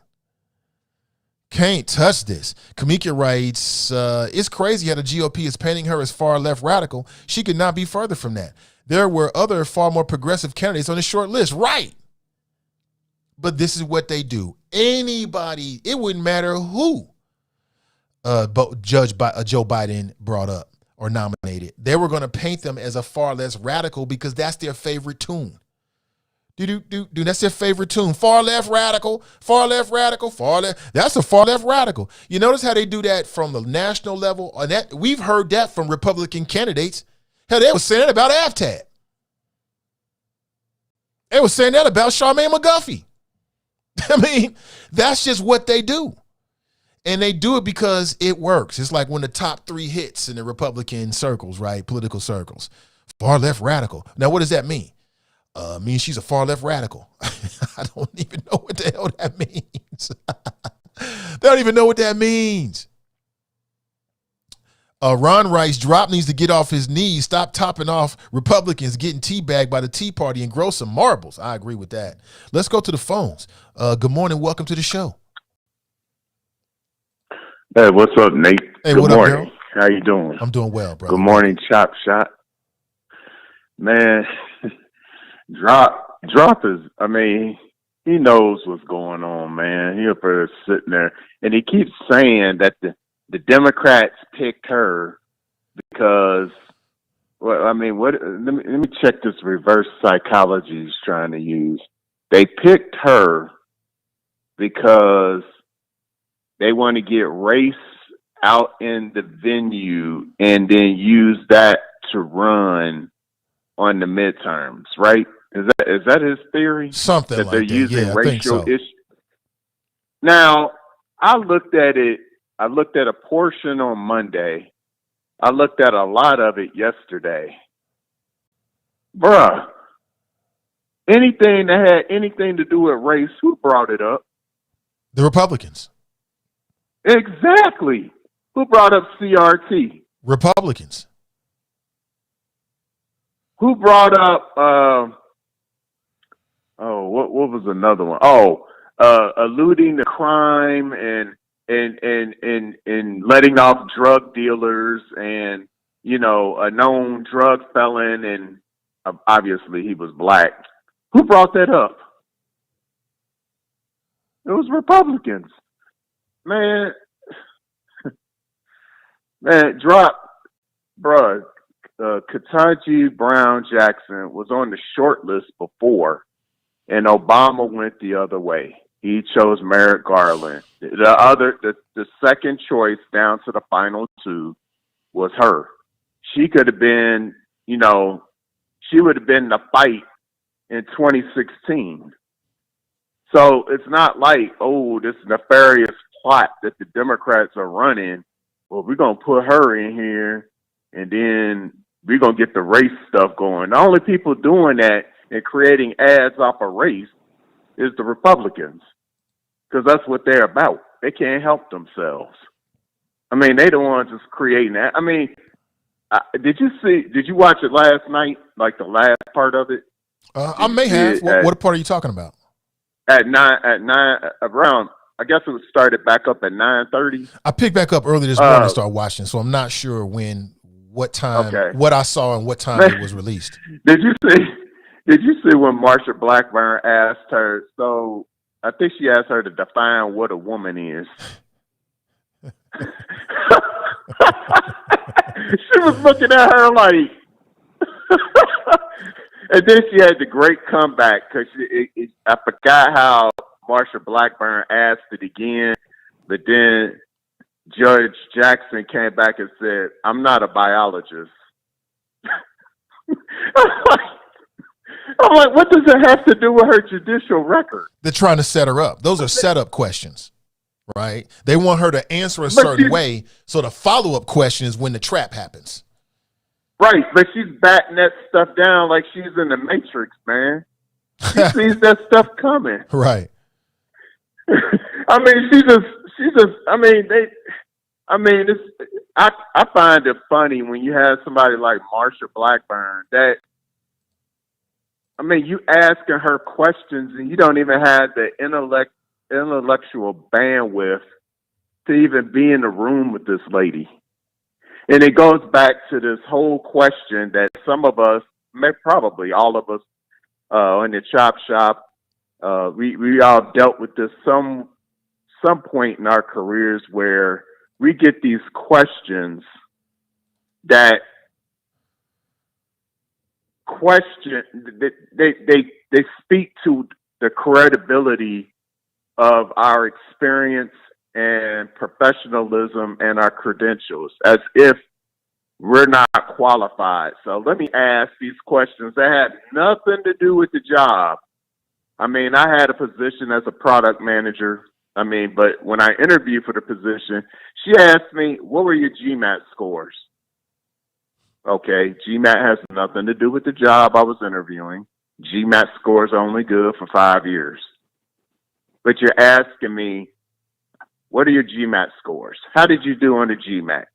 Can't touch this. Kamika writes, it's crazy how the GOP is painting her as far left radical. She could not be further from that. There were other far more progressive candidates on the short list. Right. But this is what they do. Anybody, it wouldn't matter who Joe Biden brought up or nominated. They were going to paint them as a far less radical because that's their favorite tune. That's their favorite tune. Far left radical, far left radical, far left. That's a far left radical. You notice how they do that from the national level? And that we've heard that from Republican candidates. Hell, they were saying that about AFTAB. They were saying that about Charmaine McGuffey. I mean, that's just what they do. And they do it because it works. It's like when the top three hits in the Republican circles, right? Political circles. Far left radical. Now, what does that mean? Means she's a far left radical. I don't even know what the hell that means. They don't even know what that means. Ron writes, Drop needs to get off his knees, stop topping off Republicans getting teabagged by the Tea Party and grow some marbles. I agree with that. Let's go to the phones. Good morning. Welcome to the show. Hey, what's up, Nate? Hey, Good what morning. up, Daryl? How you doing? I'm doing well, brother. Good morning, Chop Shot. Man, Drop is, I mean, he knows what's going on, man. He up there sitting there, and he keeps saying that the Democrats picked her because, well, I mean, let me check this reverse psychology he's trying to use. They picked her because they want to get race out in the venue and then use that to run on the midterms, right? Is that his theory? Something that like they're that. using Yeah, racial I think so. issues. Now, I looked at it. I looked at a portion on Monday. I looked at a lot of it yesterday. Bruh, anything that had anything to do with race, who brought it up? The Republicans. Exactly. Who brought up CRT? Republicans. Who brought up what was another one? Oh, alluding to crime and letting off drug dealers and, you know, a known drug felon, and obviously he was black. Who brought that up? It was Republicans. Man, bruh. Kentanji Brown Jackson was on the short list before, and Obama went the other way. He chose Merrick Garland. The second choice down to the final two was her. She could have been, you know, she would have been the fight in 2016. So it's not like, oh, this nefarious plot that the Democrats are running. Well, we're going to put her in here and then we're going to get the race stuff going. The only people doing that and creating ads off of race is the Republicans, because that's what they're about. They can't help themselves. I mean, they the ones just creating that. I mean, did you watch it last night, like the last part of it? I may have. What part are you talking about? At nine around, I guess it was started back up at 9:30. I picked back up early this morning and started watching, so I'm not sure what time, what I saw and what time it was released. Did you see when Marsha Blackburn asked her? So I think she asked her to define what a woman is. She was looking at her like, and then she had the great comeback because I forgot how Marsha Blackburn asked it again, but then Judge Jackson came back and said, "I'm not a biologist." I'm like, what does it have to do with her judicial record? They're trying to set her up. Those are setup questions, right? They want her to answer a certain way, so the follow-up question is when the trap happens. Right, but she's batting that stuff down like she's in the Matrix, man. She sees that stuff coming. Right. I mean, I find it funny when you have somebody like Marsha Blackburn that, I mean, you asking her questions and you don't even have the intellectual bandwidth to even be in the room with this lady. And it goes back to this whole question that some of us, probably all of us in the chop shop, we all dealt with this some point in our careers where we get these questions that they speak to the credibility of our experience and professionalism and our credentials, as if we're not qualified. So let me ask these questions that had nothing to do with the job. I mean, I had a position as a product manager. I mean, but when I interviewed for the position, she asked me, what were your GMAT scores? Okay, GMAT has nothing to do with the job I was interviewing. GMAT scores are only good for 5 years. But you're asking me, what are your GMAT scores? How did you do on the GMAT?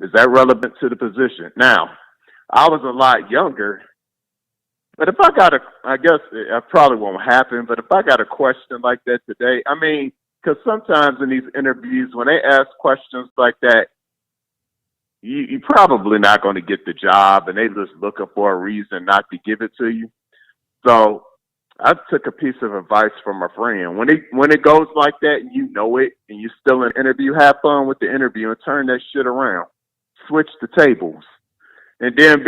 Is that relevant to the position? Now, I was a lot younger, but if I guess it probably won't happen, but if I got a question like that today, I mean, because sometimes in these interviews, when they ask questions like that, you're probably not going to get the job, and they just looking for a reason not to give it to you. So I took a piece of advice from a friend. When it goes like that and you know it and you're still in an interview, have fun with the interview and turn that shit around. Switch the tables. And then,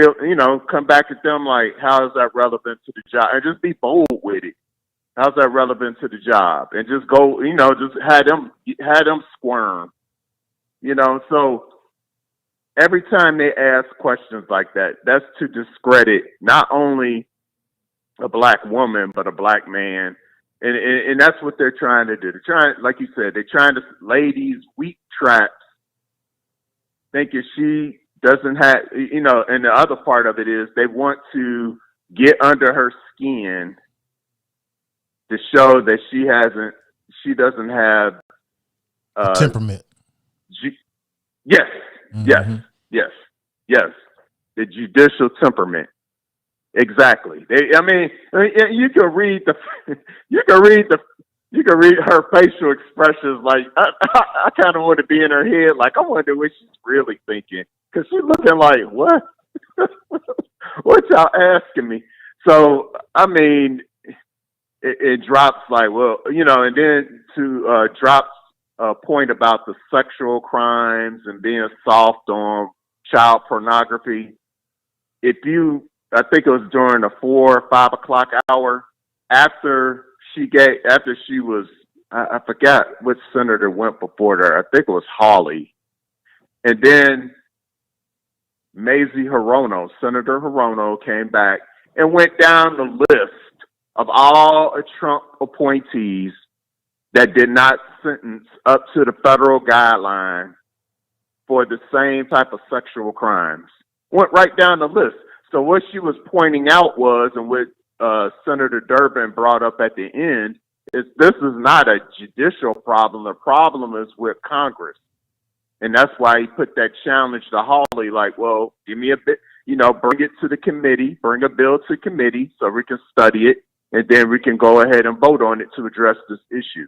come back at them like, how is that relevant to the job? And just be bold with it. How's that relevant to the job? And just go, just have them squirm. So every time they ask questions like that, that's to discredit not only a black woman, but a black man. And that's what they're trying to do. They're trying, like you said, they're trying to lay these weak traps, thinking she doesn't have, and the other part of it is they want to get under her skin to show that she doesn't have temperament. Yes, the judicial temperament. Exactly. You can read her facial expressions. Like I kind of want to be in her head. Like I wonder what she's really thinking, because she's looking like, what? What y'all asking me? So I mean, it drops like, well, and then to drop a point about the sexual crimes and being soft on child pornography. I think it was during the 4 or 5 o'clock hour after she was, I forgot which senator went before her. I think it was Hawley. And then Senator Hirono came back and went down the list of all Trump appointees that did not sentence up to the federal guideline for the same type of sexual crimes. Went right down the list. So what she was pointing out was, and what Senator Durbin brought up at the end, is this is not a judicial problem. The problem is with Congress. And that's why he put that challenge to Hawley, like, well, give me a bit, bring it to the committee, bring a bill to committee so we can study it, and then we can go ahead and vote on it to address this issue.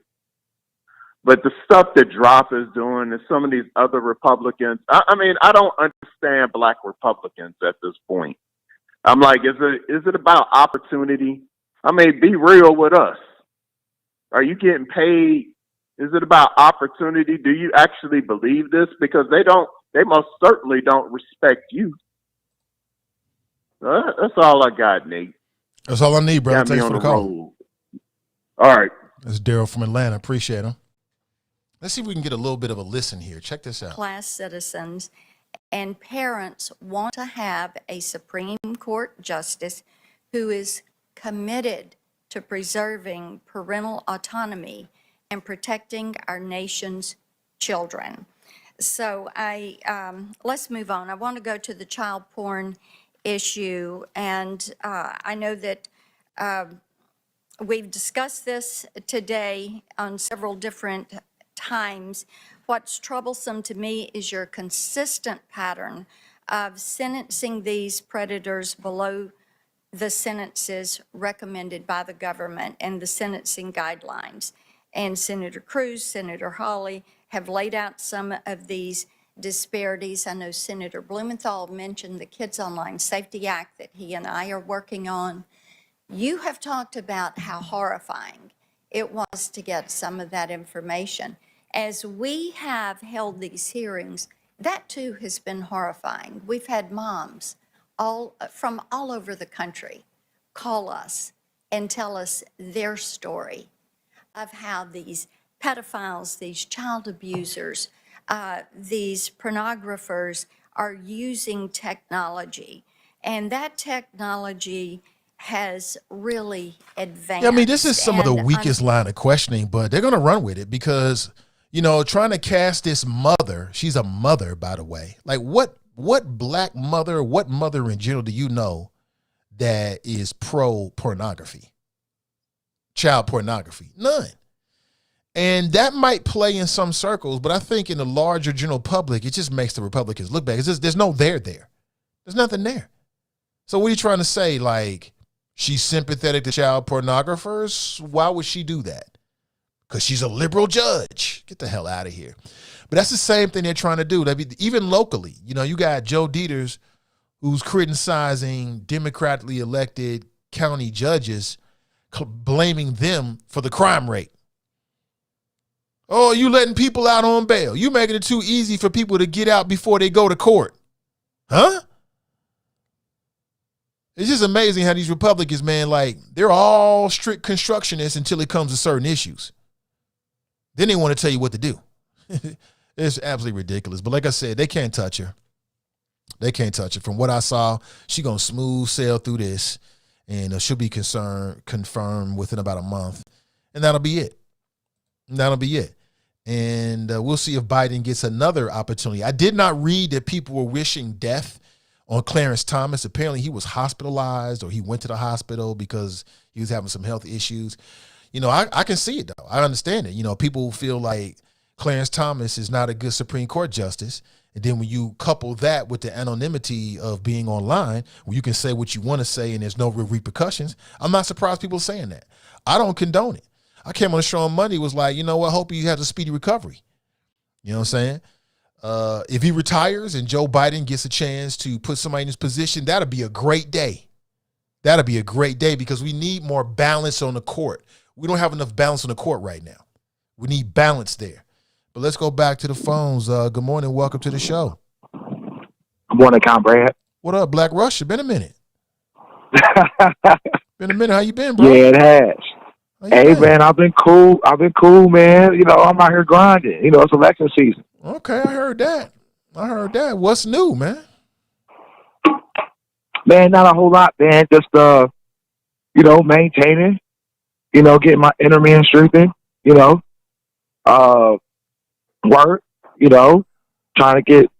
But the stuff that Drop is doing and some of these other Republicans, I don't understand black Republicans at this point. I'm like, is it about opportunity? I mean, be real with us. Are you getting paid? Is it about opportunity? Do you actually believe this? Because they most certainly don't respect you. That's all I got, Nate. That's all I need, brother. Thanks for the call. Road. All right. That's Daryl from Atlanta. Appreciate him. Let's see if we can get a little bit of a listen here. Check this out. Class citizens and parents want to have a Supreme Court justice who is committed to preserving parental autonomy and protecting our nation's children. So let's move on. I want to go to the child porn issue, and I know that we've discussed this today on several different times. What's troublesome to me is your consistent pattern of sentencing these predators below the sentences recommended by the government and the sentencing guidelines. And Senator Cruz, Senator Hawley have laid out some of these disparities. I know Senator Blumenthal mentioned the Kids Online Safety Act that he and I are working on. You have talked about how horrifying it was to get some of that information. As we have held these hearings, that too has been horrifying. We've had moms from all over the country call us and tell us their story of how these pedophiles, these child abusers, these pornographers are using technology. And that technology has really advanced. Yeah, I mean, this is some of the weakest line of questioning, but they're going to run with it because, trying to cast this mother, she's a mother, by the way. Like what black mother, what mother in general do you know that is pro-pornography? Child pornography? None. And that might play in some circles, but I think in the larger general public, it just makes the Republicans look bad. There's no there. There's nothing there. So what are you trying to say? Like, she's sympathetic to child pornographers? Why would she do that? Because she's a liberal judge. Get the hell out of here. But that's the same thing they're trying to do. Even locally, you got Joe Dieters, who's criticizing democratically elected county judges, blaming them for the crime rate. Oh, you letting people out on bail. You making it too easy for people to get out before they go to court. Huh? It's just amazing how these Republicans, man, like, they're all strict constructionists until it comes to certain issues. Then they want to tell you what to do. It's absolutely ridiculous. But like I said, they can't touch her. They can't touch her. From what I saw, she's going to smooth sail through this, and she'll be confirmed within about a month. And that'll be it. And we'll see if Biden gets another opportunity. I did not read that people were wishing death on Clarence Thomas. Apparently he was hospitalized, or he went to the hospital because he was having some health issues. I can see it, though. I understand it. People feel like Clarence Thomas is not a good Supreme Court justice, And then when you couple that with the anonymity of being online, where you can say what you want to say and there's no real repercussions, I'm not surprised people are saying that. I don't condone it. I came on the show on Monday, was like, you know what, hope he has a speedy recovery. You know what I'm saying? If he retires and Joe Biden gets a chance to put somebody in his position, that'll be a great day. That'll be a great day because we need more balance on the court. We don't have enough balance on the court right now. We need balance there. But let's go back to the phones. Good morning. Welcome to the show. Good morning, Conrad. What up, Black Russia? Been a minute. Been a minute. How you been, bro? Yeah, it has. Hey, man, I've been cool. Man. You know, I'm out here grinding. You know, it's election season. Okay, I heard that. What's new, man? Man, not a whole lot, man. Just, you know, maintaining, you know, getting my inner man strengthened, you know, work, you know, trying to get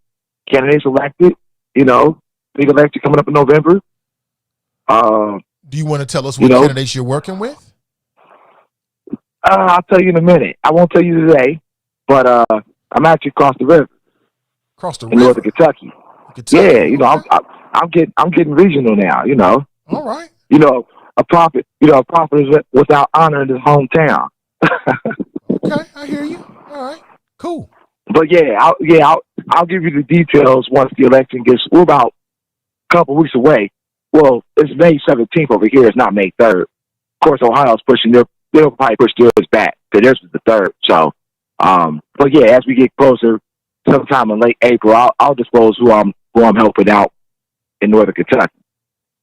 candidates elected, you know, big election coming up in November. Do you want to tell us what candidates you're working with? I'll tell you in a minute. I won't tell you today, but I'm actually across the river. Across the in river? northern Kentucky. Yeah, you know, I'm getting regional now. You know. All right. You know, a prophet is without honor in his hometown. Okay, I hear you. All right, cool. But I'll give you the details once the election gets. We're about a couple weeks away. Well, it's May 17th over here. It's not May 3rd. Of course, Ohio's pushing they'll probably push theirs back because theirs is the 3rd. So, but yeah, as we get closer, sometime in late April, I'll disclose who I'm helping out in northern Kentucky.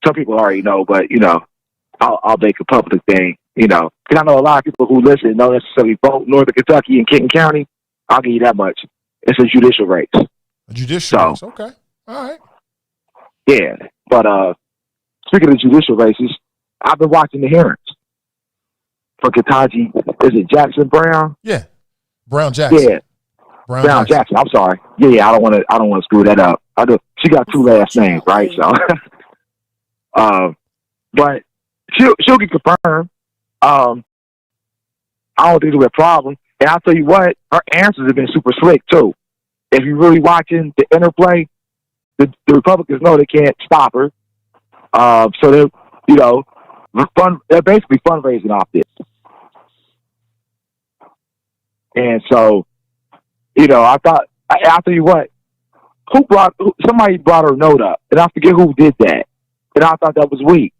Some people already know, but you know, I'll make a public thing. You know, because I know a lot of people who listen don't necessarily vote northern Kentucky and Kenton County. I'll give you that much. It's a judicial race. A judicial race. Okay. All right. Yeah, but speaking of judicial races, I've been watching the hearings for Kentanji. Is it Jackson Brown? Yeah, Brown Jackson. Yeah, Brown Jackson. I'm sorry. Yeah. I don't want to screw that up. I do. She got two last names, right? So, but she'll get confirmed. I don't think it'll be a problem. And I'll tell you what, her answers have been super slick too. If you're really watching the interplay, the Republicans know they can't stop her. So they're, you know, they're basically fundraising off this. And so, you know, I'll tell you what, somebody brought her note up, and I forget who did that. And I thought that was weak.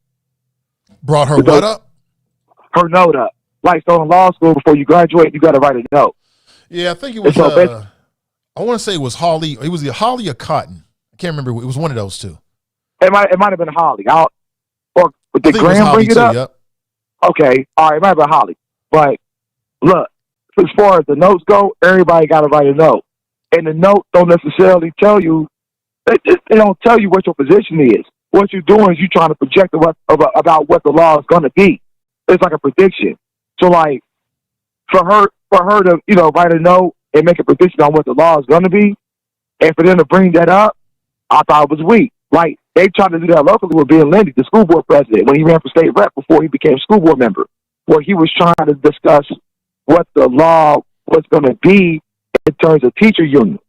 Brought her what up? Her note up. Like, so in law school, before you graduate, you got to write a note. Yeah, I think it was, I want to say it was Holly. It was Holly or Cotton. I can't remember. It was one of those two. It might have been Holly. Or did Graham bring it up? Yep. Okay. All right. It might have been Holly. But look, as far as the notes go, everybody got to write a note. And the note don't necessarily tell you, they don't tell you what your position is. What you're doing is you're trying to project about what the law is going to be. It's like a prediction. So, like, for her to, you know, write a note and make a prediction on what the law is going to be, and for them to bring that up, I thought it was weak. Like, they tried to do that locally with Bill Lindy, the school board president, when he ran for state rep before he became a school board member, where he was trying to discuss what the law was going to be in terms of teacher unions.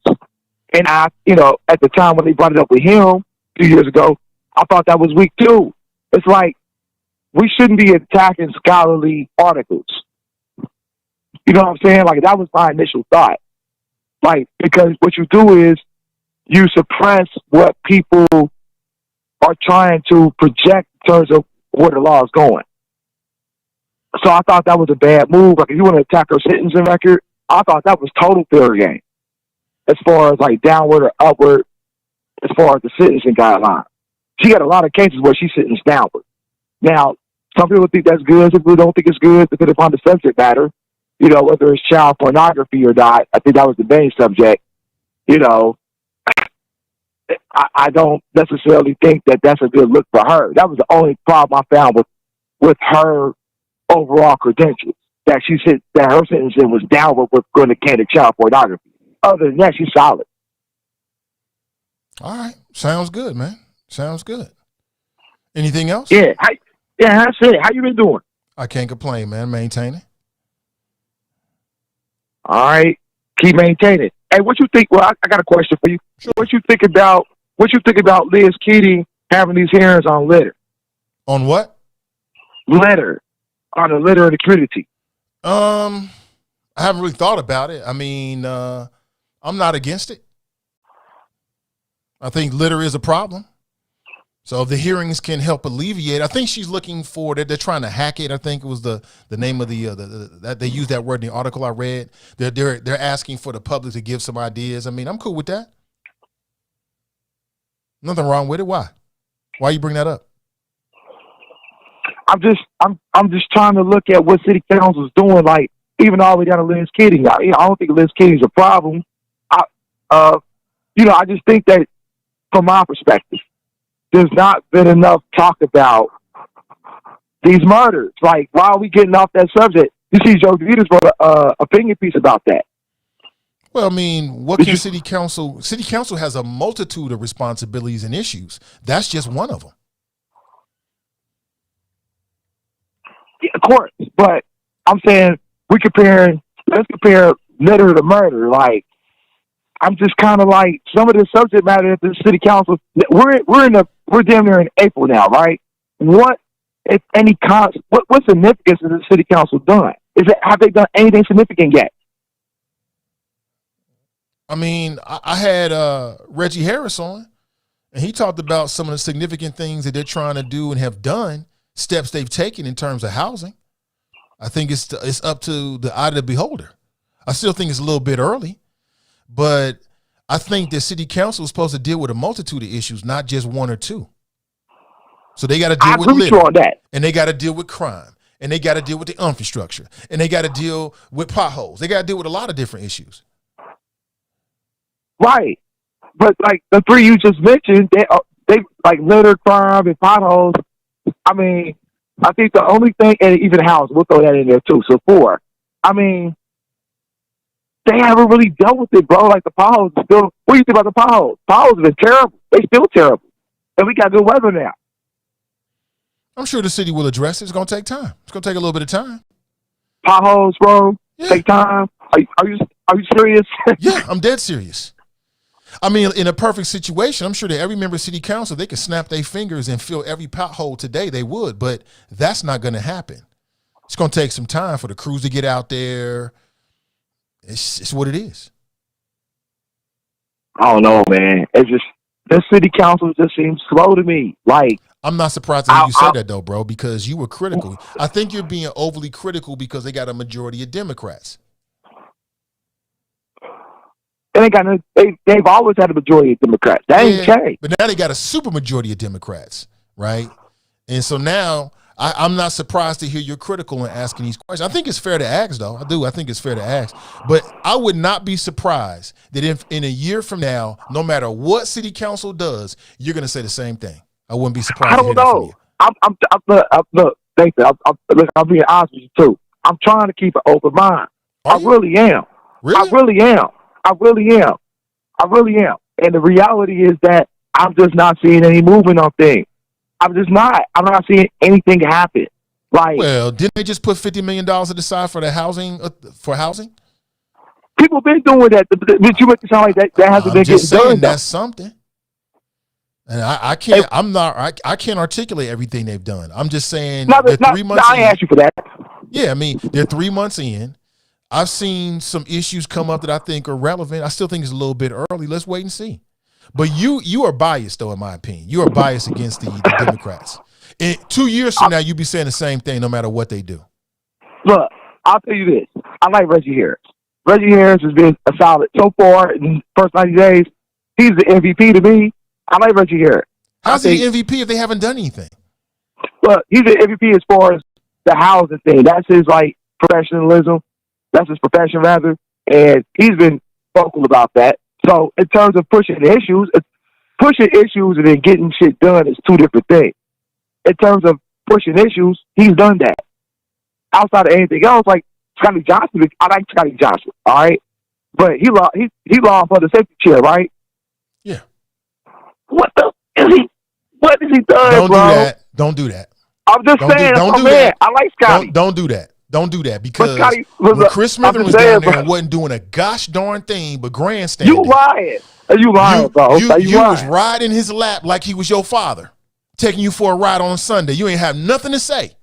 And I, you know, at the time when they brought it up with him a few years ago, I thought that was weak too. It's like, we shouldn't be attacking scholarly articles. You know what I'm saying? Like, that was my initial thought. Like, because what you do is you suppress what people are trying to project in terms of where the law is going. So I thought that was a bad move. Like, if you want to attack her sentencing record, I thought that was total fair game. As far as, like, downward or upward, as far as the sentencing guideline. She got a lot of cases where she sentenced downward. Now, some people think that's good. Some people don't think it's good depending upon the subject matter. You know, whether it's child pornography or not. I think that was the main subject. You know, I don't necessarily think that that's a good look for her. That was the only problem I found with her overall credentials. That her sentencing was downward with going to candidate child pornography. Other than that, she's solid. All right. Sounds good, man. Sounds good. Anything else? Yeah. That's it. How you been doing? I can't complain, man. Maintaining. All right. Keep maintaining. Hey, what you think? Well, I got a question for you. Sure. What you think about Liz Keating having these hearings on litter? On what? Litter. On the litter of the community. I haven't really thought about it. I mean, I'm not against it. I think litter is a problem. So if the hearings can help alleviate, I think she's looking for that. They're trying to hack it. I think it was the name of the that they used that word in the article I read. They're asking for the public to give some ideas. I mean, I'm cool with that. Nothing wrong with it. Why you bring that up? I'm just trying to look at what city council is doing. Like even all the way down to Liz Keating. I don't think Liz Keating's a problem. I just think that from my perspective, there's not been enough talk about these murders. Like, why are we getting off that subject? You see, Joe DeVitas wrote a opinion piece about that. Well, I mean, what can city council has a multitude of responsibilities and issues. That's just one of them. Yeah, of course, but I'm saying let's compare litter to murder. Like, I'm just kind of like some of the subject matter at the city council. We're damn near in April now, right? What, if any, what significance has the city council done? Have they done anything significant yet? I mean, I had Reggie Harris on, and he talked about some of the significant things that they're trying to do and have done, steps they've taken in terms of housing. I think it's up to the eye of the beholder. I still think it's a little bit early, but I think the city council is supposed to deal with a multitude of issues, not just one or two. So they got to deal with litter, on that. and they got to deal with crime, and they got to deal with the infrastructure, and they got to deal with potholes. They got to deal with a lot of different issues. Right. But like the three you just mentioned, they like litter, crime, and potholes. I mean, I think the only thing, and even house, we'll throw that in there too. So 4. I mean, they haven't really dealt with it, bro. Like the potholes still. What do you think about the potholes? Potholes have been terrible. They still terrible, and we got good weather now. I'm sure the city will address it. It's going to take time. It's going to take a little bit of time. Potholes, bro. Yeah. Take time. Are you serious? Yeah, I'm dead serious. I mean, in a perfect situation, I'm sure that every member of city council, they could snap their fingers and fill every pothole today, they would, but that's not going to happen. It's going to take some time for the crews to get out there. It's what it is. I don't know, man. It's just, the city council just seems slow to me. Like, I'm not surprised that you said that, though, bro, because you were critical. I think you're being overly critical because they got a majority of Democrats. They've always had a majority of Democrats. That ain't changed. But now they got a super majority of Democrats, right? And so now I'm not surprised to hear you're critical in asking these questions. I think it's fair to ask, though. I do. I think it's fair to ask. But I would not be surprised that if in a year from now, no matter what city council does, you're going to say the same thing. I wouldn't be surprised. I don't know. Look, Nathan, I'm being honest with you, too. I'm trying to keep an open mind. I really am. Really? I really am. And the reality is that I'm just not seeing any movement on things. I'm not seeing anything happen. Like, well, didn't they just put $50 million to the side for the housing People been doing that, but you make it sound like that hasn't been getting done. That's something. And I can't articulate everything they've done. I'm just saying they're 3 months in. I asked you for that. Yeah, I mean, they're 3 months in. I've seen some issues come up that I think are relevant. I still think it's a little bit early. Let's wait and see. But you are biased, though, in my opinion. You are biased against the Democrats. In 2 years from now, you'll be saying the same thing no matter what they do. Look, I'll tell you this. I like Reggie Harris. Reggie Harris has been a solid so far in the first 90 days. He's the MVP to me. I like Reggie Harris. How's he the MVP if they haven't done anything? Look, he's the MVP as far as the housing thing. That's his, professionalism. That's his profession, rather. And he's been vocal about that. So in terms of pushing issues and then getting shit done is two different things. In terms of pushing issues, he's done that. Outside of anything else, like Scotty Johnson, I like Scotty Johnson, all right? But he lost for the safety chair, right? Yeah. What has he done, Don't bro? do that. Don't do that. I'm just saying, I like Scotty. Don't do that. Don't do that because Scotty, when Chris Smitherman was down there bro, and wasn't doing a gosh darn thing but grandstanding. You lying. You lying, bro. You lying. was riding his lap like he was your father, taking you for a ride on Sunday. You ain't have nothing to say.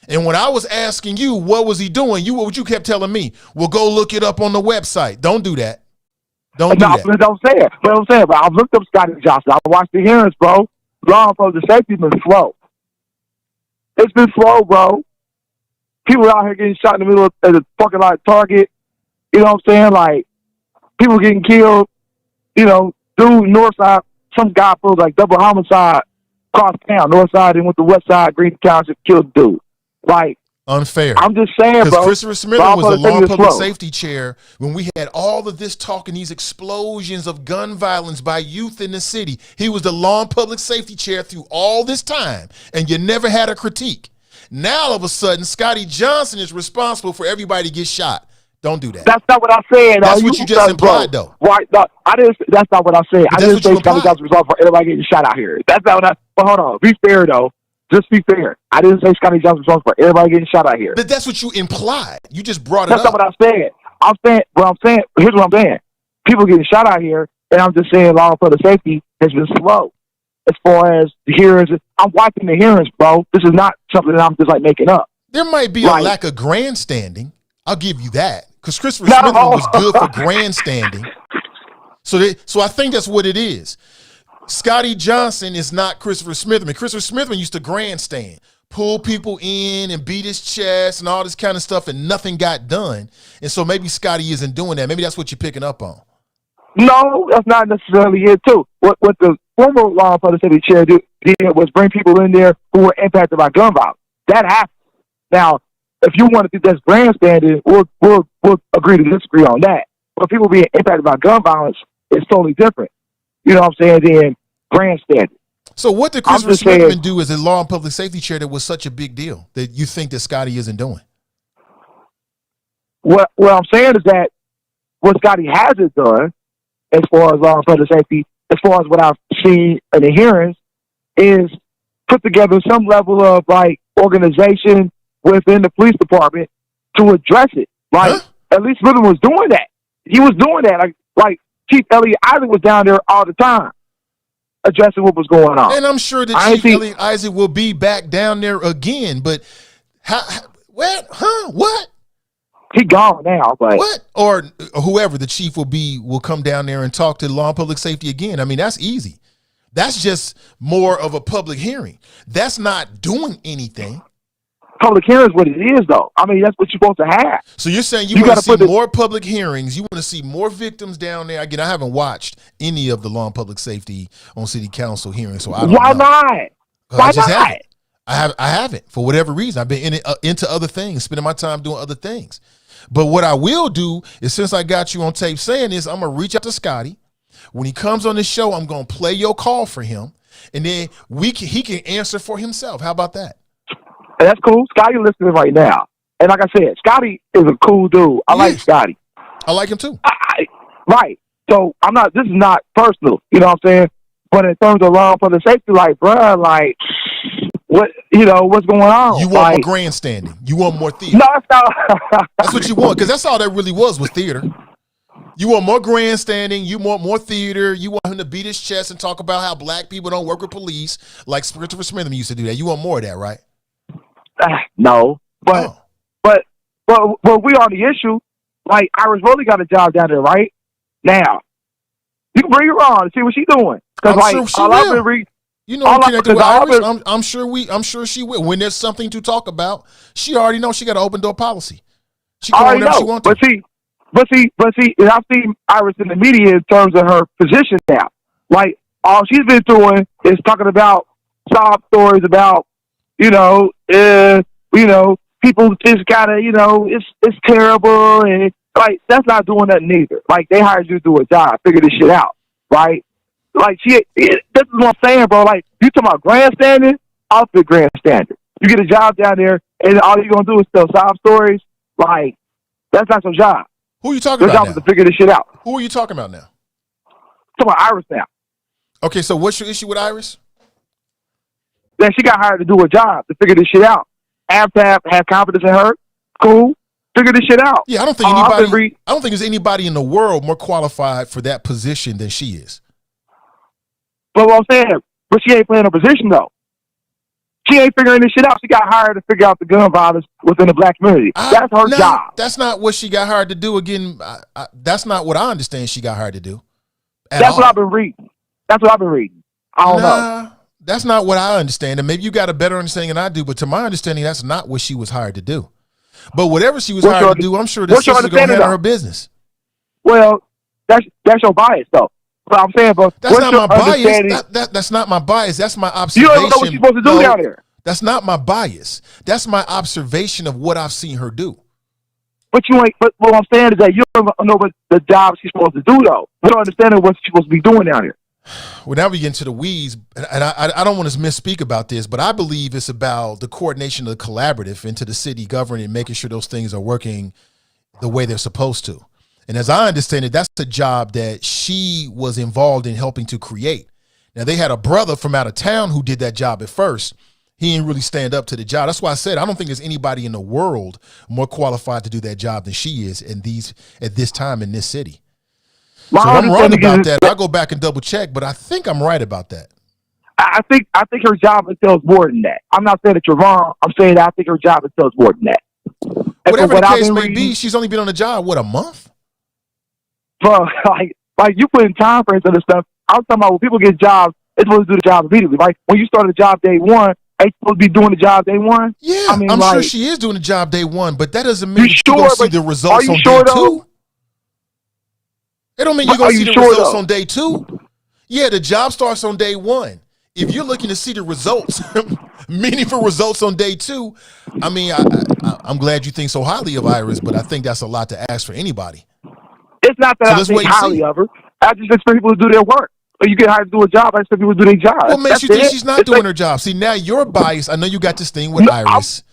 And when I was asking you what was he doing, what you kept telling me, well, go look it up on the website. Don't do that. Don't do that. Don't say it. But I'm saying, bro, I've looked up Scotty Johnson. I watched the hearings, bro. Law enforcement safety's been slow. It's been slow, bro. People out here getting shot in the middle of the parking lot at Target. You know what I'm saying? Like, people getting killed. You know, dude, north side, some guy pulled like double homicide across town. North side, and went to west side, Green Township, killed dude. Like, unfair. I'm just saying, bro. Because Christopher Smith was the law public safety chair when we had all of this talk and these explosions of gun violence by youth in the city. He was the law and public safety chair through all this time, and you never had a critique. Now, all of a sudden, Scotty Johnson is responsible for everybody to get shot. Don't do that. That's not what I said. That's what you just implied, though. Right? No, I didn't. That's not what I said. I didn't say Scotty Johnson was responsible for everybody getting shot out here. That's not what I. But hold on. Be fair, though. Just be fair. I didn't say Scotty Johnson was responsible for everybody getting shot out here. But that's what you implied. You just brought it up. That's not what I said. I'm saying. Here's what I'm saying. People getting shot out here, and I'm just saying law and public safety has been slow as far as the hearings. I'm watching the hearings, bro. This is not something that I'm just like making up. There might be a lack of grandstanding. I'll give you that. Because Christopher Smith was good for grandstanding. So I think that's what it is. Scotty Johnson is not Christopher Smithman. Christopher Smithman used to grandstand, pull people in and beat his chest and all this kind of stuff, and nothing got done. And so maybe Scotty isn't doing that. Maybe that's what you're picking up on. No, that's not necessarily it, too. What the former law and public safety chair did was bring people in there who were impacted by gun violence. That happened. Now, if you want to think that's grandstanding, we'll agree to disagree on that. But people being impacted by gun violence is totally different. You know what I'm saying? Than grandstanding. So what did Christopher Smithman do as a law and public safety chair that was such a big deal that you think that Scotty isn't doing? What I'm saying is that what Scotty hasn't done as far as law and public safety, as far as what I've seen in the hearings, is put together some level of like organization within the police department to address it. Like, at least Smithman was doing that. He was doing that. Like Chief Elliot Isaac was down there all the time addressing what was going on. And I'm sure that Chief Elliot Isaac will be back down there again, but what? He gone now, but what? Or whoever the chief will come down there and talk to law and public safety again. I mean, that's easy. That's just more of a public hearing. That's not doing anything. Public hearing is what it is, though. I mean, that's what you're supposed to have. So you're saying you want to see more public hearings. You want to see more victims down there. Again, I haven't watched any of the law and public safety on city council hearings, so I don't know. Why not? Why not? I haven't for whatever reason. I've been into other things, spending my time doing other things. But what I will do is, since I got you on tape saying this, I'm gonna reach out to Scotty. When he comes on the show, I'm gonna play your call for him, and then he can answer for himself. How about that? That's cool. Scotty listening right now. And like I said, Scotty is a cool dude. I like Scotty. I like him too. Right. So this is not personal, you know what I'm saying? But in terms of law and public safety, like, bruh, like, what's going on? You want more grandstanding. You want more theater. No, that's not. That's what you want, because that's all that really was theater. You want more grandstanding. You want more theater. You want him to beat his chest and talk about how black people don't work with police like Christopher Smithman used to do that. You want more of that, right? No, but we on the issue. Like, Iris Rowley got a job down there right now. You can bring her on and see what she's doing. I'm sure she will. I'm connected with Iris. I'm sure she will. When there's something to talk about, she already knows she got an open door policy. She can whenever she wants to. But see, and I've seen Iris in the media in terms of her position now. Like, all she's been doing is talking about sob stories about, people just gotta, it's terrible, and like, that's not doing nothing either. Like, they hired you to do a job, figure this shit out, right? Like, this is what I'm saying, bro. Like, you talking about grandstanding? I'll fit grandstanding. You get a job down there, and all you're gonna do is tell sob stories. Like, that's not your job. Who are you talking about now? Your job is to figure this shit out. Who are you talking about now? I'm talking about Iris now. Okay, so what's your issue with Iris? That she got hired to do a job, to figure this shit out. I have to have confidence in her. Cool. Figure this shit out. Yeah, I don't think anybody. I don't think there's anybody in the world more qualified for that position than she is. But what I'm saying, but she ain't playing her position though. She ain't figuring this shit out. She got hired to figure out the gun violence within the black community. That's her job. That's not what she got hired to do. Again, that's not what I understand she got hired to do. That's what I've been reading. That's what I've been reading. I don't know. That's not what I understand. And maybe you got a better understanding than I do, but to my understanding, that's not what she was hired to do. But whatever she was hired to do, I'm sure this sister's going to handle her business. Well, that's your bias, though. But I'm saying, but that's not my bias. That's not my bias. That's my observation. You don't even know what you're supposed to do down there. That's not my bias. That's my observation of what I've seen her do. But you ain't. But what I'm saying is that you don't know what the job she's supposed to do, though. You don't understand what she's supposed to be doing down here. Well, now we get into the weeds, and I don't want to misspeak about this, but I believe it's about the coordination of the collaborative into the city government and making sure those things are working the way they're supposed to. And as I understand it, that's the job that she was involved in helping to create. Now, they had a brother from out of town who did that job at first. He didn't really stand up to the job. That's why I said I don't think there's anybody in the world more qualified to do that job than she is at this time in this city. So I'm wrong about that. I'll go back and double check, but I think I'm right about that. I think her job entails more than that. I'm not saying that you're wrong. I'm saying that I think her job entails more than that. Whatever the case may be, she's only been on the job, what, a month? Bro, like you put in time frames and stuff. I'm talking about when people get jobs, they're supposed to do the job immediately. Like when you start a job day one, are you supposed to be doing the job day one? Yeah, I mean, I'm sure she is doing the job day one, but that doesn't mean you're going to see the results on day two. It don't mean you're going to see the results on day two. Yeah, the job starts on day one. If you're looking to see the results, meaningful results on day two, I mean, I'm glad you think so highly of Iris, but I think that's a lot to ask for anybody. It's not that I think highly of her. I just expect people to do their work. Or you get hired to do a job, I expect people to do their job. What makes you think she's not doing her job? See, now you're biased. I know you got this thing with Iris.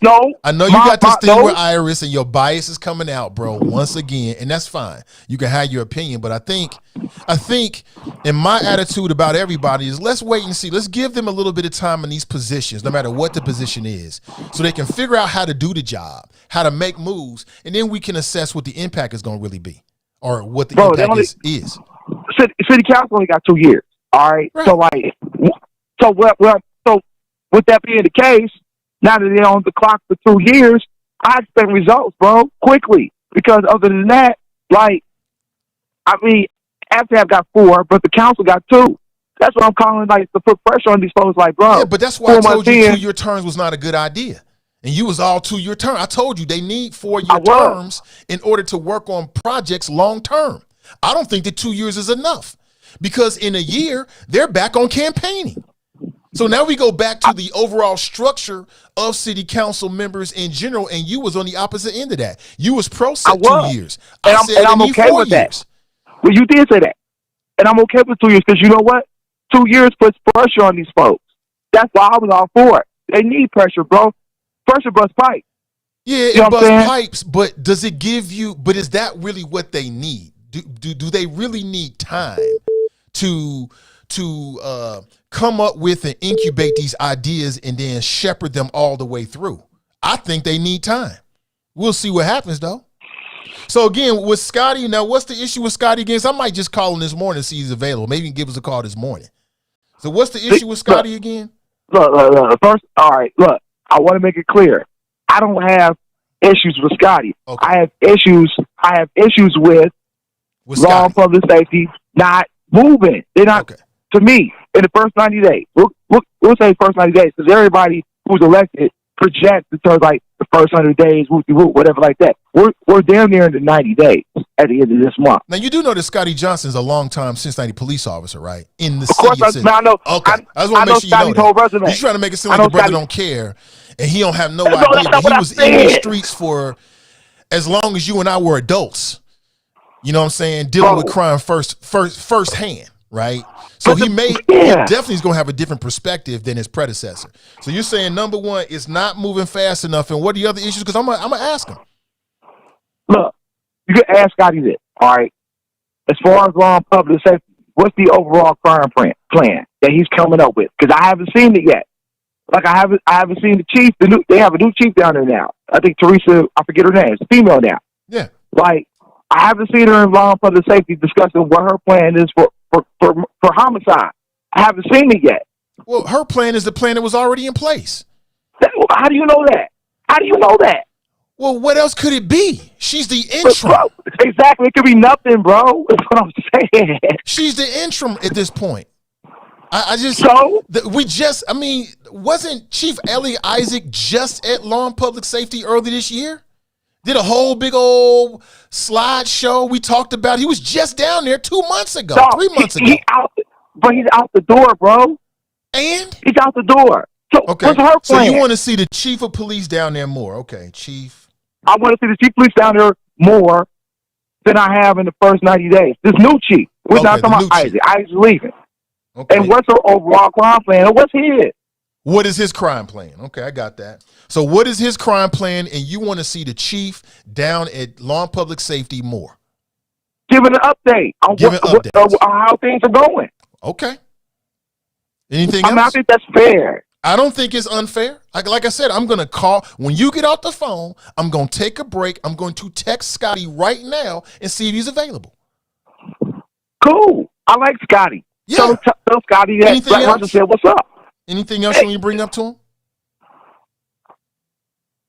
I know you got this thing with Iris, and your bias is coming out, bro, once again, and that's fine. You can have your opinion, but I think, in my attitude about everybody is let's wait and see. Let's give them a little bit of time in these positions, no matter what the position is, so they can figure out how to do the job, how to make moves, and then we can assess what the impact is going to really be, or what the impact is. City council only got 2 years. All right. So so with that being the case, now that they're on the clock for 2 years, I expect results, bro, quickly. Because other than that, like, I mean, FTAP got 4, but the council got 2. That's what I'm calling, like, to put pressure on these folks, like, bro. Yeah, but that's why I told you 2-year terms was not a good idea. And you was all 2-year term. I told you they need 4-year terms in order to work on projects long term. I don't think that 2 years is enough because in a year, they're back on campaigning. So now we go back to the overall structure of city council members in general, and you was on the opposite end of that. You was pro-set 2 years. I'm okay with that. Well, you did say that. And I'm okay with 2 years because you know what? 2 years puts pressure on these folks. That's why I was all for it. They need pressure, bro. Pressure busts pipes. Yeah, it busts pipes, but does it give you, but is that really what they need? Do they really need time to come up with and incubate these ideas and then shepherd them all the way through? I think they need time. We'll see what happens though. So again, with Scotty, now what's the issue with Scotty again? So I might just call him this morning and see he's available. Maybe he can give us a call this morning. So what's the issue with Scotty again? Look, first, all right, look, I want to make it clear. I don't have issues with Scotty. Okay. I have issues with law and public safety not moving. They're not, to me, in the first 90 days. We'll say first 90 days because everybody who's elected projects in terms like the first 100 days, whatever like that. We're down there in the 90 days at the end of this month. Now, you do know that Scotty Johnson's a long-time Cincinnati police officer, right? In the city. Of course, I know. Okay. I just want to make sure you know whole resume. You're trying to make it seem like the brother don't care, and he don't have no idea. But he was in the streets for as long as you and I were adults. You know what I'm saying? Dealing with crime firsthand, right? So he definitely is going to have a different perspective than his predecessor. So you're saying, number one, it's not moving fast enough. And what are the other issues? Because I'm going to ask him. Look, you can ask Scotty this, all right? As far as law and public safety, what's the overall crime plan that he's coming up with? Because I haven't seen it yet. Like I haven't seen the chief. They have a new chief down there now. I think Teresa, I forget her name, it's a female now. Yeah. Like, I haven't seen her in law and public safety discussing what her plan is for homicide. I haven't seen it yet. Well, her plan is the plan that was already in place. How do you know that? How do you know that? Well, what else could it be? She's the But, interim. bro, exactly. It could be nothing, bro. That's what I'm saying. She's the interim at this point. So? Wasn't Chief Elliot Isaac just at Law and Public Safety early this year? Did a whole big old slideshow we talked about. He was just down there 2 months ago, 3 months ago. He's out the door, bro. And? He's out the door. So Okay. what's her plan? So you want to see the chief of police down there more. Okay, chief. I want to see the chief of police down there more than I have in the first 90 days. This new chief. We're not talking about Isaac. Isaac's leaving. Okay. And what's her overall crime plan? And what's his? What is his crime plan? Okay, I got that. So what is his crime plan? And you want to see the chief down at Law and Public Safety more. Giving an update on how things are going. Okay. Anything else? I think that's fair. I don't think it's unfair. Like I said, I'm going to call. When you get off the phone, I'm going to take a break. I'm going to text Scotty right now and see if he's available. Cool. I like Scotty. Yeah. Tell Scotty that Black Roger said, what's up? Anything else you want to bring up to him?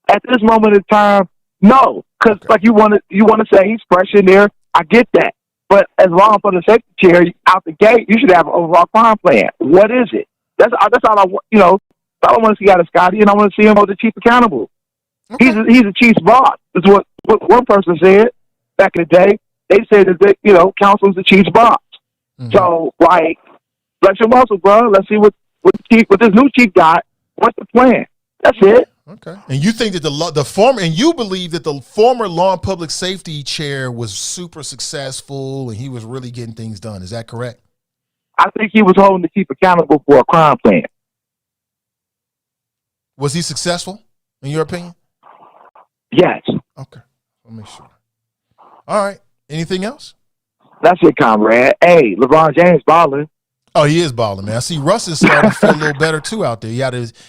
At this moment in time, no. Because like you want to say he's fresh in there. I get that. But as long for the safety chair out the gate, you should have an overall crime plan. What is it? That's all I want. You know, all I want to see out of Scotty, and I want to see him hold the chief accountable. Okay. He's a chief's boss. That's what one person said back in the day. They said that council's the chief's boss. Mm-hmm. So like, flex your muscle, bro. Let's see what this new chief got. What's the plan? That's it. Okay. And you think that the former, and you believe that the former law and public safety chair was super successful and he was really getting things done. Is that correct? I think he was holding the chief accountable for a crime plan. Was he successful, in your opinion? Yes. Okay. Let me make sure. All right. Anything else? That's it, comrade. Hey, LeBron James balling. Oh, he is balling, man. I see Russ is starting to feel a little better, too, out there.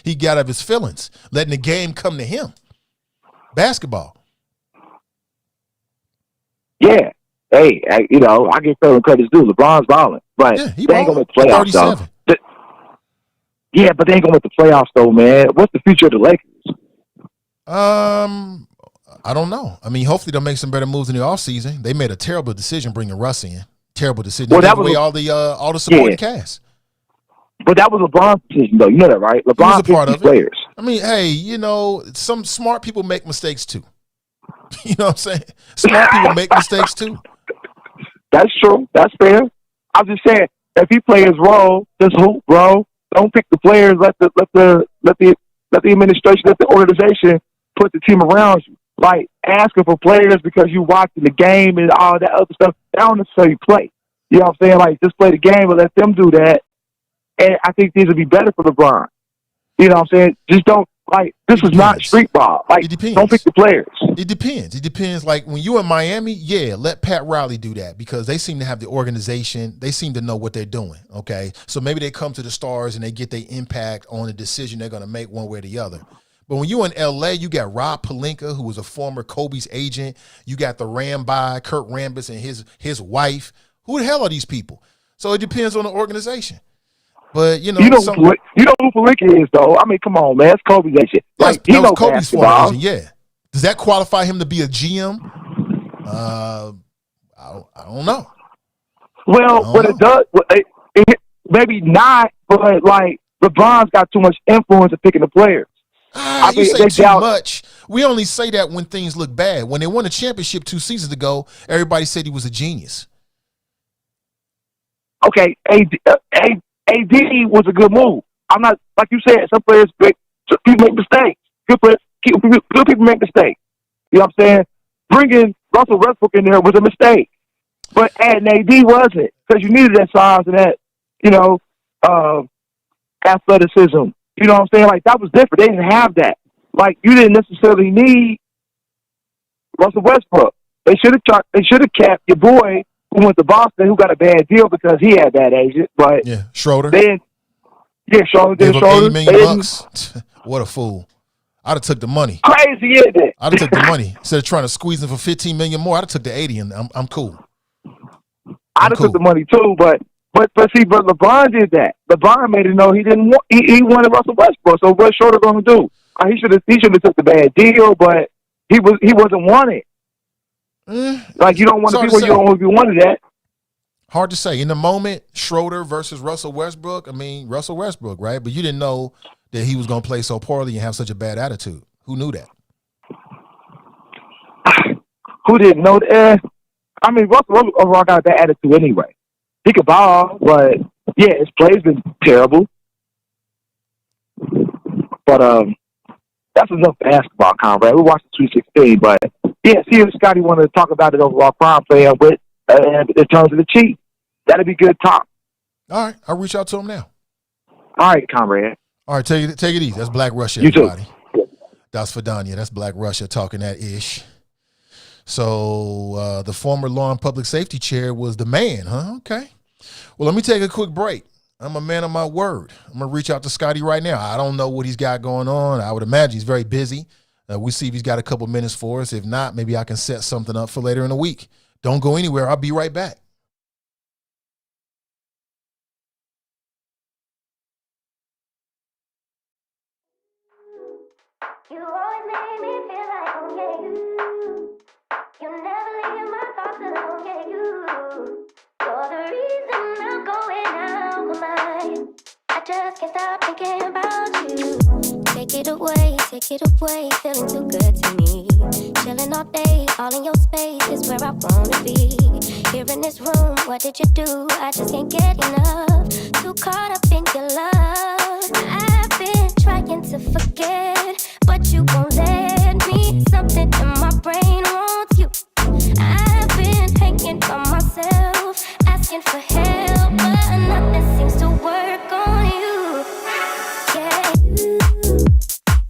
He got out of his feelings, letting the game come to him. Basketball. Yeah. Hey, I get feeling credit due. LeBron's balling. But they ain't going to make the playoffs, though. Yeah, but they ain't going to make the playoffs, though, man. What's the future of the Lakers? I don't know. I mean, hopefully they'll make some better moves in the offseason. They made a terrible decision bringing Russ in. Terrible decision. Well, that was all the supporting cast. But that was LeBron's decision, though. You know that, right? LeBron was a part of it. Players. I mean, hey, some smart people make mistakes too. You know what I'm saying? Smart people make mistakes too. That's true. That's fair. I'm just saying, if he plays his role, just hoop, bro. Don't pick the players. Let the administration, let the organization put the team around you. Like asking for players because you watching the game and all that other stuff. They don't necessarily play. You know what I'm saying? Like just play the game and let them do that. And I think these would be better for LeBron. You know what I'm saying? Just don't this is not street ball. Like it depends. Don't pick the players. It depends. It depends. Like when you in Miami, yeah, let Pat Riley do that because they seem to have the organization. They seem to know what they're doing. Okay, so maybe they come to the Stars and they get their impact on the decision they're going to make one way or the other. But when you in L.A., you got Rob Pelinka, who was a former Kobe's agent. You got the Ramby, Kurt Rambis, and his wife. Who the hell are these people? So it depends on the organization. But you know who Pelinka is, though. I mean, come on, man, it's Kobe's agent. That was Kobe's former agent. Yeah. Does that qualify him to be a GM? I don't know. Well, what it does, maybe not. But like LeBron's got too much influence in picking the players. You say too much. We only say that when things look bad. When they won a championship 2 seasons ago, everybody said he was a genius. Okay, AD was a good move. I'm not, like you said, some players people make mistakes. Good people make mistakes. You know what I'm saying? Bringing Russell Westbrook in there was a mistake. But adding AD wasn't because you needed that size and that, athleticism. You know what I'm saying? Like, that was different. They didn't have that. Like, you didn't necessarily need Russell Westbrook. They should have kept your boy who went to Boston, who got a bad deal because he had that agent. But Schroeder. Schroeder. $80 million. What a fool. I'd have took the money. Crazy, isn't it? I'd have took the money instead of trying to squeeze him for 15 million more. I'd have took the 80, and I'm cool. I'd have took the money too, but LeBron did that. LeBron made it know he didn't want. He wanted Russell Westbrook. So what's Schroeder going to do? He should have took the bad deal, but he wasn't wanted. Like you don't want to be where you don't want to be wanted at. Hard to say. In the moment, Schroeder versus Russell Westbrook. I mean, Russell Westbrook, right? But you didn't know that he was going to play so poorly and have such a bad attitude. Who knew that? Who didn't know that? I mean, Russell overall got a bad attitude anyway. He could ball, but yeah, his play's been terrible. But that's enough basketball, Conrad. We watched the 216, but yeah, see if Scotty wanted to talk about it overall crime playing with in terms of the cheat. That'd be good talk. All right, I'll reach out to him now. All right, Conrad. All right, take it easy. That's Black Russia, everybody. That's Fadanya. That's Black Russia talking that ish. So the former law and public safety chair was the man, huh? Okay. Well, let me take a quick break. I'm a man of my word. I'm going to reach out to Scotty right now. I don't know what he's got going on. I would imagine he's very busy. We'll see if he's got a couple minutes for us. If not, maybe I can set something up for later in the week. Don't go anywhere. I'll be right back. You always make me feel like, oh yeah, you never leave my thoughts alone, yeah, you're the reason I'm going out my mind. I just can't stop thinking about you. Take it away, feeling too good to me. Chilling all day, all in your space is where I wanna be. Here in this room, what did you do? I just can't get enough. Too caught up in your love. I've been trying to forget, but you won't let me. Something in my brain wants you. I've been hanging by myself, asking for help, but nothing seems to work on you. Yeah,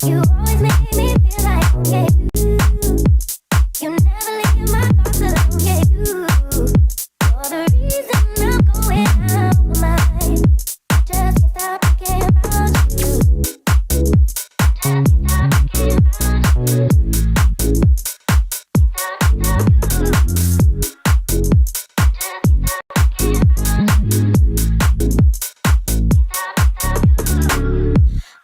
you always make me feel like, yeah, you never leave my thoughts alone, yeah, you're the reason I'm going out my mind. I just can't stop thinking about you.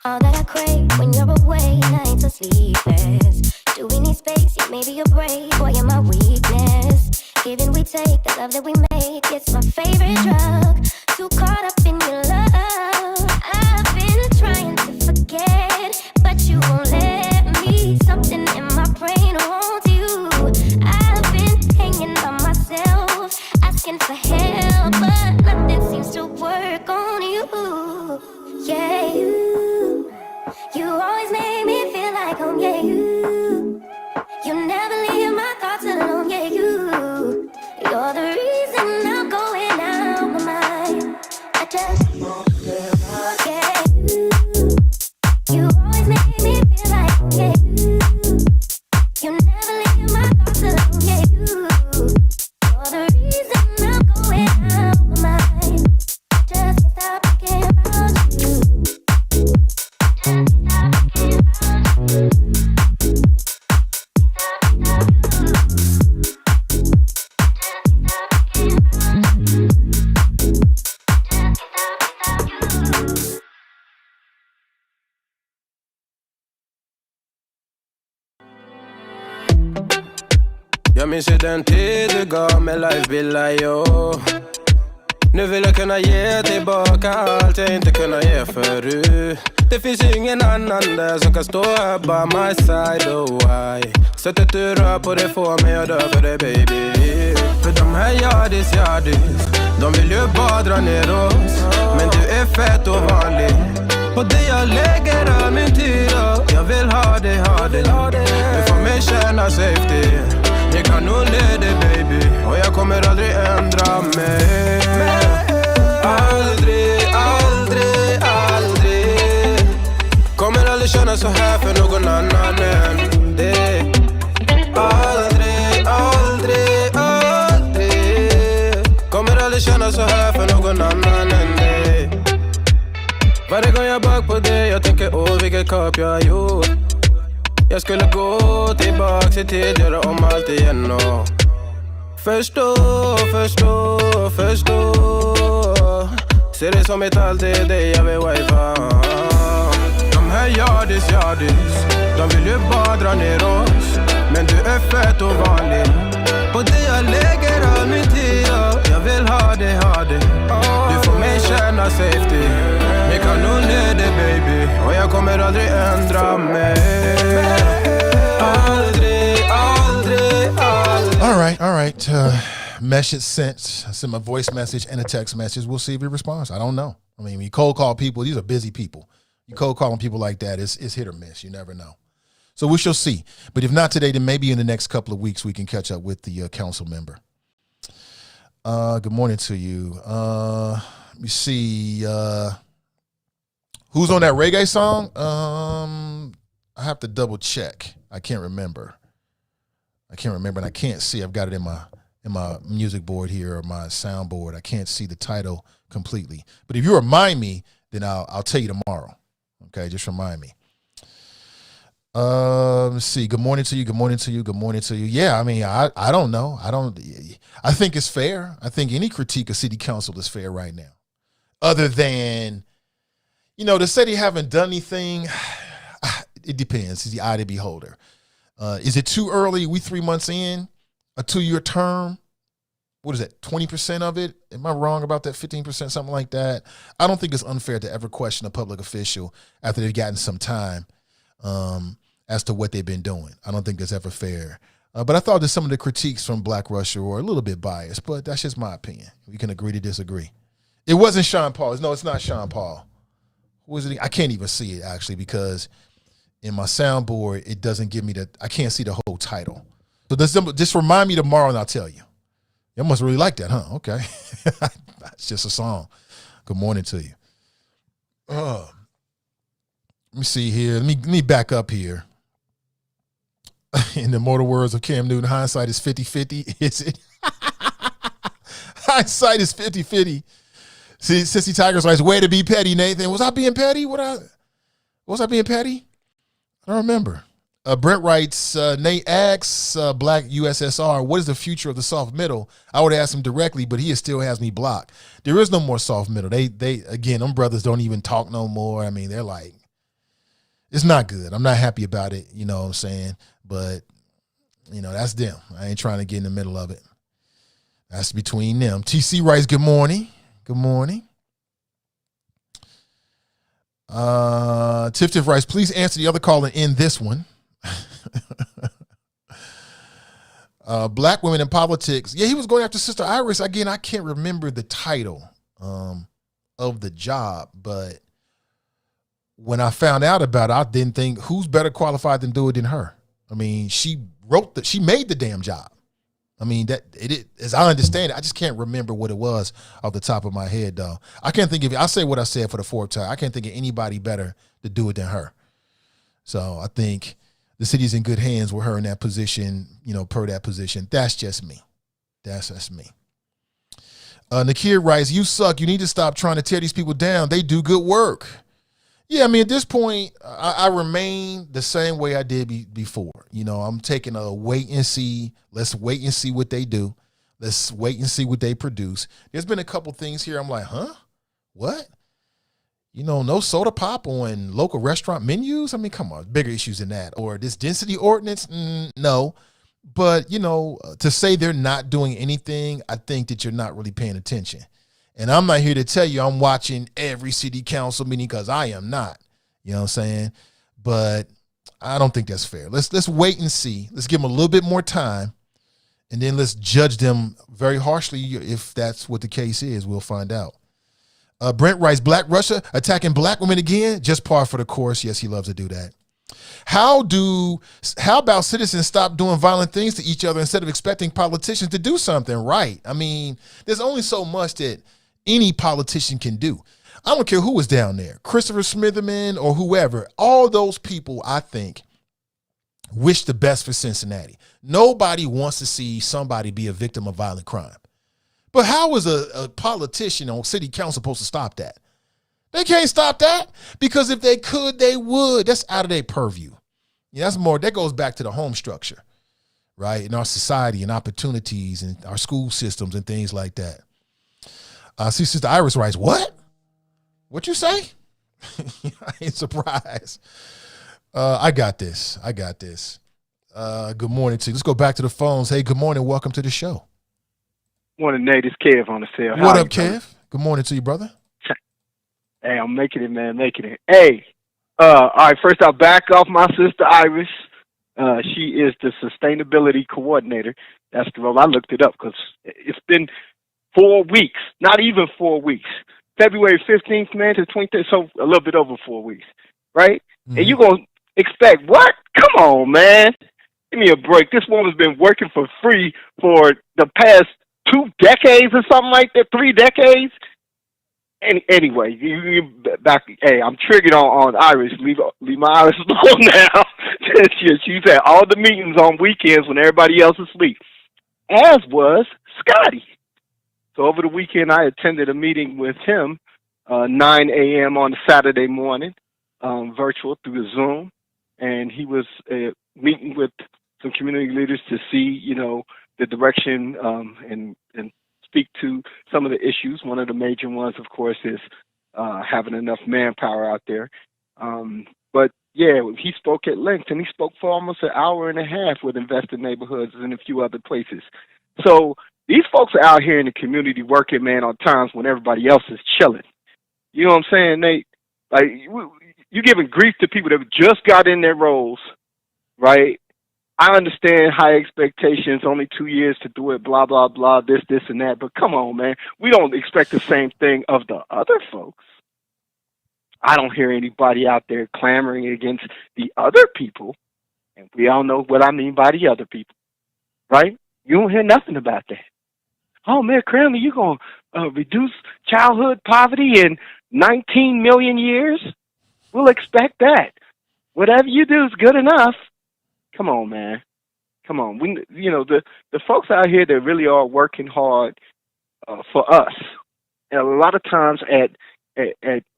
All that I crave when you're away, nights are sleepless. Do we need space? Yeah, maybe you're brave, boy, you're my weakness. Give and we take, the love that we make, it's my favorite drug. Too caught up in your love. I've been trying to forget, but you won't let me. Something in my brain wants you. I've been hanging by myself, asking for help, but nothing seems to work on you. Yeah, you always make me feel like home, yeah, you never leave my thoughts alone, yeah, you're the reason I'm going out my mind. I just yeah, you always make me feel like home, yeah, you never leave my thoughts alone, yeah, you're the reason I'm going out my mind. I just can't stop thinking about you. Jag minns ju den tid du gav mig life billar, yo. Nu vill jag kunna ge tillbaka allt jag inte kunna ge förut. Det finns ju ingen annan där som kan stå här by my side, oh why. Sättet du rör på det får mig att dö för dig, baby. För de här yardis, de vill ju bara dra ner oss. Men du är fett och vanlig. På det jag lägger all min tid och jag vill ha det. Du får mig känna safety. Jag kan nog leda, baby. Och jag kommer aldrig ändra mig. Aldrig kommer aldrig känna så här för någon annan än dig. Aldrig kommer aldrig känna så här för någon annan än dig. Varje gång jag bak på dig, jag tänker vilket kap jag har gjort. Jag skulle gå tillbaka till tid, göra om allt igen och förstå. Ser det som ett allt, det är dig jag vill wifa. De här yardis, de vill ju bara dra ner oss. Men du är fett och vanlig. På det jag lägger all min tid. Jag vill ha det. Du får mig känna safety. Vi kan nog ner det baby. Och jag kommer aldrig ändra mig. Aldrig. All right. Message sent. I sent my voice message and a text message. We'll see if he responds. I don't know. I mean, you cold call people. These are busy people. You cold calling people like that is hit or miss. You never know. So we shall see. But if not today, then maybe in the next couple of weeks we can catch up with the council member. Good morning to you. Let me see. Who's on that reggae song? I have to double check. I can't remember, and I can't see. I've got it in my music board here or my sound board. I can't see the title completely. But if you remind me, then I'll tell you tomorrow. Okay, just remind me. Let's see. Good morning to you. Yeah, I mean, I don't know. I think it's fair. I think any critique of city council is fair right now. Other than, to say they haven't done anything, it depends. It's the eye of the beholder. Is it too early? We 3 months in, a 2-year term. What is that, 20% of it? Am I wrong about that, 15%, something like that? I don't think it's unfair to ever question a public official after they've gotten some time as to what they've been doing. I don't think it's ever fair. But I thought that some of the critiques from Black Russia were a little bit biased, but that's just my opinion. We can agree to disagree. It wasn't Sean Paul. No, it's not Sean Paul. Who was it? I can't even see it, actually, because in my soundboard, it doesn't give me I can't see the whole title. So just remind me tomorrow and I'll tell you. You must really like that, huh? Okay. It's just a song. Good morning to you. Let me see here. Let me back up here. In the mortal words of Cam Newton, hindsight is 50-50. Is it? Hindsight is 50-50. See, Sissy Tigers writes, way to be petty, Nathan. Was I being petty? Was I being petty? I don't remember. Brent writes, Nate asks Black USSR, what is the future of the soft middle? I would ask him directly, but he still has me blocked. There is no more soft middle. They again, them brothers don't even talk no more. I mean, they're like, it's not good. I'm not happy about it, you know what I'm saying? But, that's them. I ain't trying to get in the middle of it. That's between them. TC writes, good morning. Good morning. Tiff writes, please answer the other caller in this one. Black women in politics. Yeah, he was going after Sister Iris. Again, I can't remember the title of the job, but when I found out about it, I didn't think who's better qualified than do it than her. I mean, she made the damn job. I mean, as I understand it, I just can't remember what it was off the top of my head, though. I can't think of it. I'll say what I said for the fourth time. I can't think of anybody better to do it than her. So I think the city's in good hands with her in that position, per that position. That's just me. That's just me. Nakir writes, you suck. You need to stop trying to tear these people down. They do good work. Yeah, I mean, at this point, I remain the same way I did before. I'm taking a wait and see. Let's wait and see what they do. Let's wait and see what they produce. There's been a couple things here. I'm like, huh? What? No soda pop on local restaurant menus? I mean, come on, bigger issues than that. Or this density ordinance? No. But, to say they're not doing anything, I think that you're not really paying attention. And I'm not here to tell you I'm watching every city council meeting because I am not. You know what I'm saying? But I don't think that's fair. Let's wait and see. Let's give them a little bit more time. And then let's judge them very harshly if that's what the case is. We'll find out. Brent writes, Black Russia attacking black women again? Just par for the course. Yes, he loves to do that. How about citizens stop doing violent things to each other instead of expecting politicians to do something right? I mean, there's only so much that any politician can do. I don't care who was down there, Christopher Smitherman or whoever. All those people, I think, wish the best for Cincinnati. Nobody wants to see somebody be a victim of violent crime. But how is a politician on city council supposed to stop that? They can't stop that because if they could, they would. That's out of their purview. Yeah, that's more, that goes back to the home structure, right? In our society and opportunities and our school systems and things like that. See, Sister Iris writes, what? What you say? I ain't surprised. I got this. Good morning to you. Let's go back to the phones. Hey, good morning. Welcome to the show. Morning, Nate. It's Kev on the cell. What up, Kev? Good morning to you, brother. Hey, I'm making it, man. Making it. Hey, all right. First, I'll back off my sister Iris. She is the sustainability coordinator. That's the role. I looked it up because it's been 4 weeks, not even 4 weeks. February 15th, man, to 23rd, so a little bit over 4 weeks, right? Mm-hmm. And you're going to expect what? Come on, man. Give me a break. This woman's been working for free for the past 2 decades or something like that, 3 decades. Anyway, you back. Hey, I'm triggered on Iris. Leave my Iris alone now. She's at all the meetings on weekends when everybody else is asleep, as was Scotty. So over the weekend, I attended a meeting with him, 9 a.m. on Saturday morning, virtual through the Zoom, and he was meeting with some community leaders to see, the direction and speak to some of the issues. One of the major ones, of course, is having enough manpower out there. But yeah, he spoke at length, and he spoke for almost an hour and a half with Invested Neighborhoods and a few other places. So these folks are out here in the community working, man, on times when everybody else is chilling. You know what I'm saying, Nate? Like, you're giving grief to people that just got in their roles, right? I understand high expectations, only 2 years to do it, blah, blah, blah, this, and that. But come on, man. We don't expect the same thing of the other folks. I don't hear anybody out there clamoring against the other people. And we all know what I mean by the other people, right? You don't hear nothing about that. Oh, Mayor Cranley, you're going to reduce childhood poverty in 19 million years? We'll expect that. Whatever you do is good enough. Come on, man. Come on. The folks out here that really are working hard for us, and a lot of times at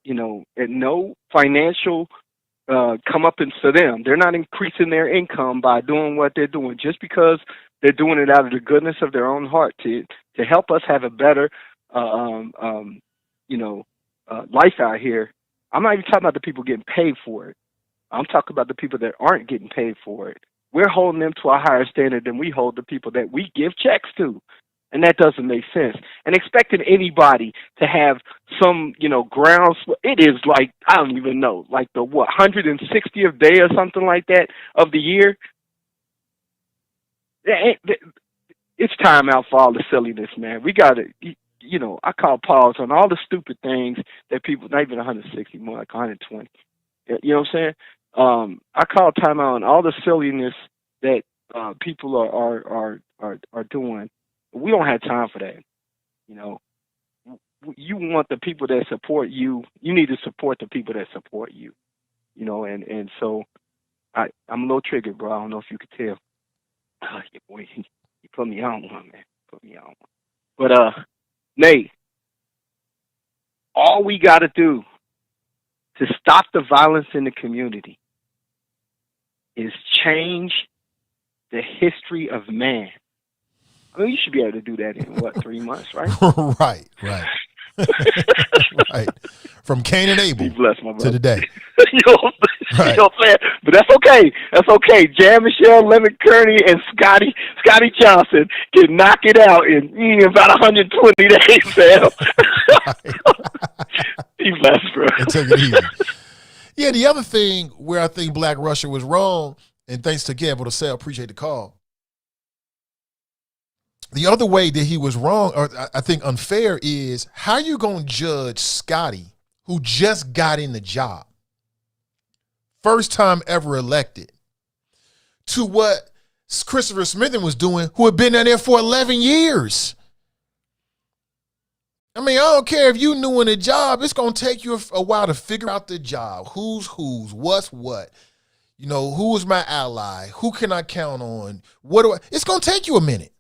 no financial comeuppance for them. They're not increasing their income by doing what they're doing just because they're doing it out of the goodness of their own heart to help us have a better life out here. I'm not even talking about the people getting paid for it. I'm talking about the people that aren't getting paid for it. We're holding them to a higher standard than we hold the people that we give checks to. And that doesn't make sense. And expecting anybody to have some, grounds, it is like, I don't even know, like the 160th day or something like that of the year. It's time out for all the silliness, man. We got to, I call pause on all the stupid things that people, not even 160, more like 120. You know what I'm saying? I call time out on all the silliness that people are doing. We don't have time for that. You want the people that support you. You need to support the people that support you. And so I'm a little triggered, bro. I don't know if you could tell. Boy, you put me on one, man. Put me on one. But Nate, all we got to do to stop the violence in the community is change the history of man. I mean, you should be able to do that in 3 months, right? Right. Right. From Cain and Abel to today. You know what I'm saying? But that's okay. That's okay. Jan Michelle, Lemon Kearney, and Scotty Johnson can knock it out in about 120 days, Sam. Be blessed, bro. And take it easy. Yeah, the other thing where I think Black Russia was wrong, and thanks to Gamble to say, I appreciate the call. The other way that he was wrong, or I think unfair, is how you going to judge Scotty, who just got in the job, first time ever elected, to what Christopher Smithen was doing, who had been there for 11 years. I mean, I don't care if you new in the job, it's going to take you a while to figure out the job, who's, what's what, who is my ally, who can I count on, it's going to take you a minute.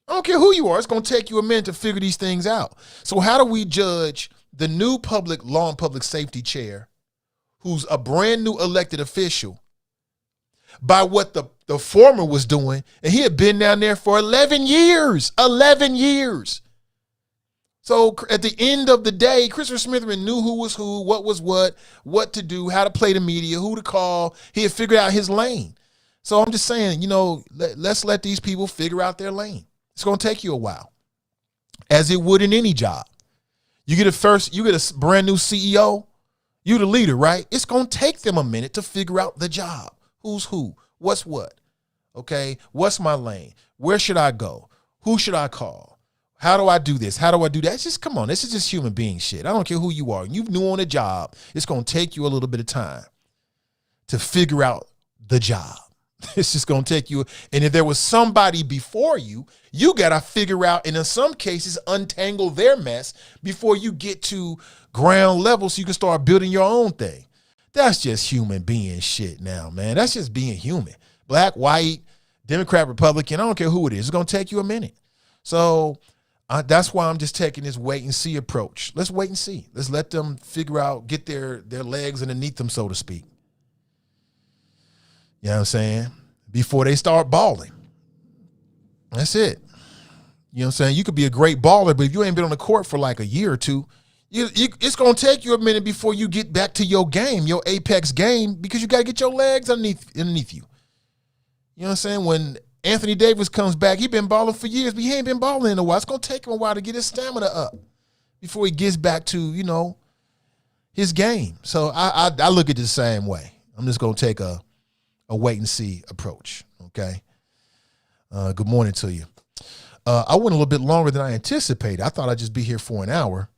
I don't care who you are. It's going to take you a minute to figure these things out. So how do we judge the new public law and public safety chair, who's a brand new elected official, by what the former was doing. And he had been down there for 11 years. 11 years. So at the end of the day, Christopher Smitherman knew who was who, what was what to do, how to play the media, who to call. He had figured out his lane. So I'm just saying, let's let these people figure out their lane. It's going to take you a while, as it would in any job. You get a brand new CEO, you the leader, right? It's going to take them a minute to figure out the job. Who's who? What's what? Okay, what's my lane? Where should I go? Who should I call? How do I do this? How do I do that? It's just, come on, this is just human being shit. I don't care who you are. You new on a job, it's going to take you a little bit of time to figure out the job. It's just going to take you. And if there was somebody before you, you got to figure out, and in some cases, untangle their mess before you get to ground level so you can start building your own thing. That's just human being shit now, man. That's just being human. Black, white, Democrat, Republican, I don't care who it is. It's going to take you a minute. So that's why I'm just taking this wait and see approach. Let's wait and see. Let's let them figure out, get their legs underneath them, so to speak. You know what I'm saying? Before they start balling. That's it. You know what I'm saying? You could be a great baller, but if you ain't been on the court for like a year or two, it's going to take you a minute before you get back to your game, your apex game, because you got to get your legs underneath you. You know what I'm saying? When Anthony Davis comes back, he been balling for years, but he ain't been balling in a while. It's going to take him a while to get his stamina up before he gets back to, his game. So I look at it the same way. I'm just going to take a wait and see approach. Okay. Good morning to you. I went a little bit longer than I anticipated. I thought I'd just be here for an hour.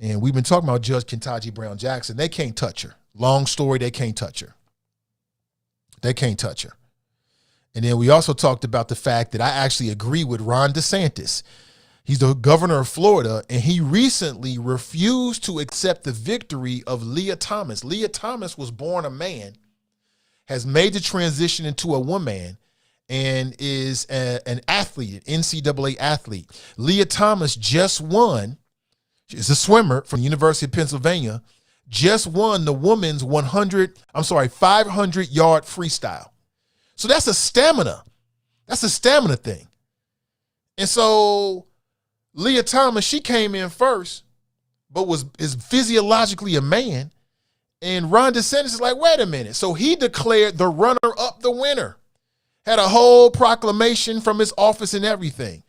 And we've been talking about Judge Kentanji Brown Jackson. They can't touch her. Long story, they can't touch her. They can't touch her. And then we also talked about the fact that I actually agree with Ron DeSantis. He's the governor of Florida, and he recently refused to accept the victory of Leah Thomas. Leah Thomas was born a man, has made the transition into a woman, and is an athlete, an NCAA athlete. Leah Thomas just won. She's a swimmer from the University of Pennsylvania, just won the women's 500-yard freestyle. So that's a stamina. That's a stamina thing. And so Leah Thomas, she came in first, but is physiologically a man. And Ron DeSantis is like, wait a minute. So he declared the runner-up the winner. Had a whole proclamation from his office and everything.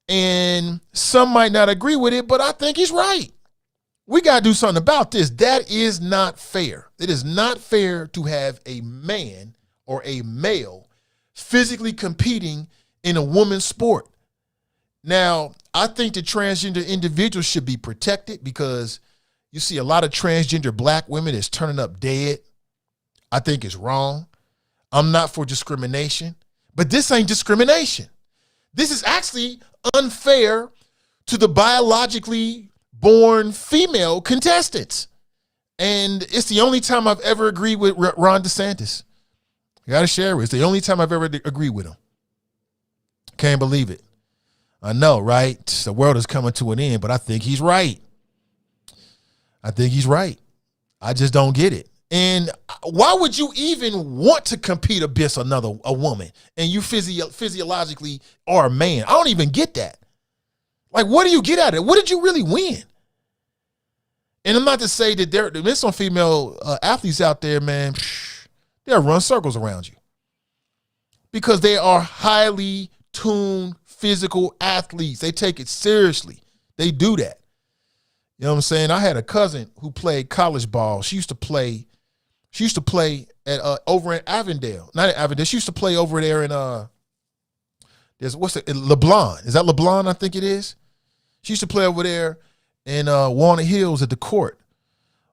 And some might not agree with it, but I think he's right. We got to do something about this. That is not fair. It is not fair to have a man or a male physically competing in a woman's sport. Now, I think the transgender individuals should be protected because you see a lot of transgender black women that's turning up dead. I think it's wrong. I'm not for discrimination, but this ain't discrimination. This is actually unfair to the biologically born female contestants. And it's the only time I've ever agreed with Ron DeSantis. I got to share it. It's the only time I've ever agreed with him. Can't believe it. I know, right? The world is coming to an end, but I think he's right. I think he's right. I just don't get it. And why would you even want to compete against a woman and you physiologically are a man? I don't even get that. Like, what do you get out of it? What did you really win? And I'm not to say that there's some female athletes out there, man, they'll run circles around you because they are highly tuned physical athletes. They take it seriously. They do that. You know what I'm saying? I had a cousin who played college ball. She used to play at over in Avondale. Not at Avondale. She used to play over there in LeBlanc. Is that LeBlanc? I think it is. She used to play over there in Walnut Hills at the court,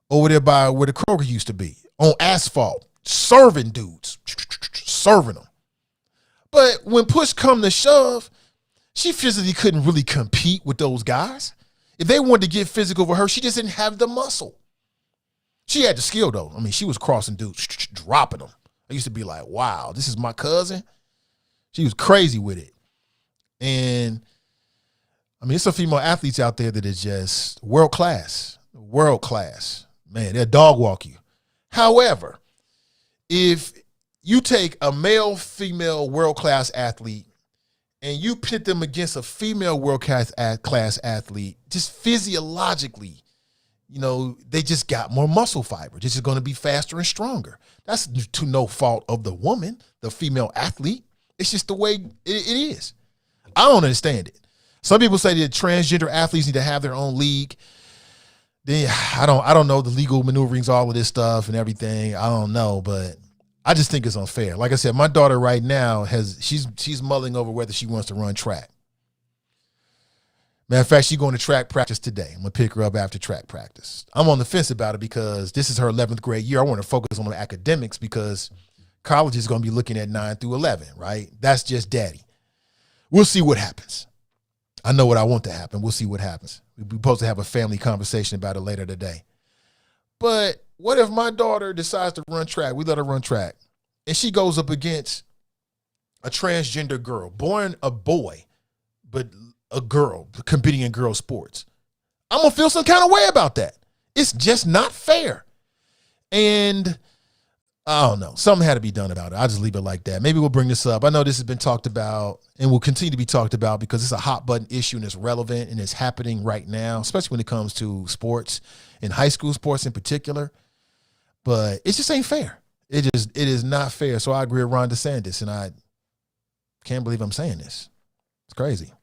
over there by where the Kroger used to be, on asphalt, serving dudes, serving them. But when push come to shove, she physically couldn't really compete with those guys. If they wanted to get physical with her, she just didn't have the muscle. She had the skill, though. I mean, she was crossing dudes, dropping them. I used to be like, wow, this is my cousin. She was crazy with it. And, I mean, there's some female athletes out there that is just world class. Man, they'll dog walk you. However, if you take a male, female, world-class athlete and you pit them against a female world-class athlete, just physiologically, you know, they just got more muscle fiber. This is going to be faster and stronger. That's to no fault of the woman, the female athlete. It's just the way it is. I don't understand it. Some people say that transgender athletes need to have their own league. Then I don't know the legal maneuverings, all of this stuff and everything. I don't know, but I just think it's unfair. Like I said, my daughter right now she's mulling over whether she wants to run track. Matter of fact, she's going to track practice today. I'm going to pick her up after track practice. I'm on the fence about it because this is her 11th grade year. I want to focus on the academics because college is going to be looking at 9 through 11, right? That's just daddy. We'll see what happens. I know what I want to happen. We'll see what happens. We're supposed to have a family conversation about it later today. But what if my daughter decides to run track? We let her run track. And she goes up against a transgender girl, born a boy, but a girl competing in girl sports. I'm going to feel some kind of way about that. It's just not fair. And I don't know. Something had to be done about it. I'll just leave it like that. Maybe we'll bring this up. I know this has been talked about and will continue to be talked about because it's a hot button issue and it's relevant and it's happening right now, especially when it comes to sports and high school sports in particular. But it just ain't fair. It is not fair. So I agree with Ron DeSantis, and I can't believe I'm saying this. It's crazy.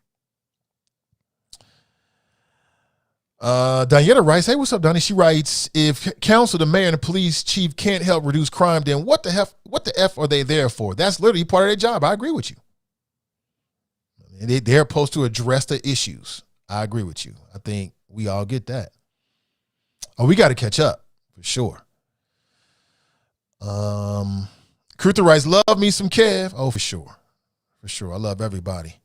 Diana writes, hey, what's up, Donnie? She writes, if council, the mayor, and the police chief can't help reduce crime, then what the F are they there for? That's literally part of their job. I agree with you. They're supposed to address the issues. I agree with you. I think we all get that. Oh, we got to catch up for sure. Kruther writes, love me some Kev. Oh, for sure. For sure. I love everybody.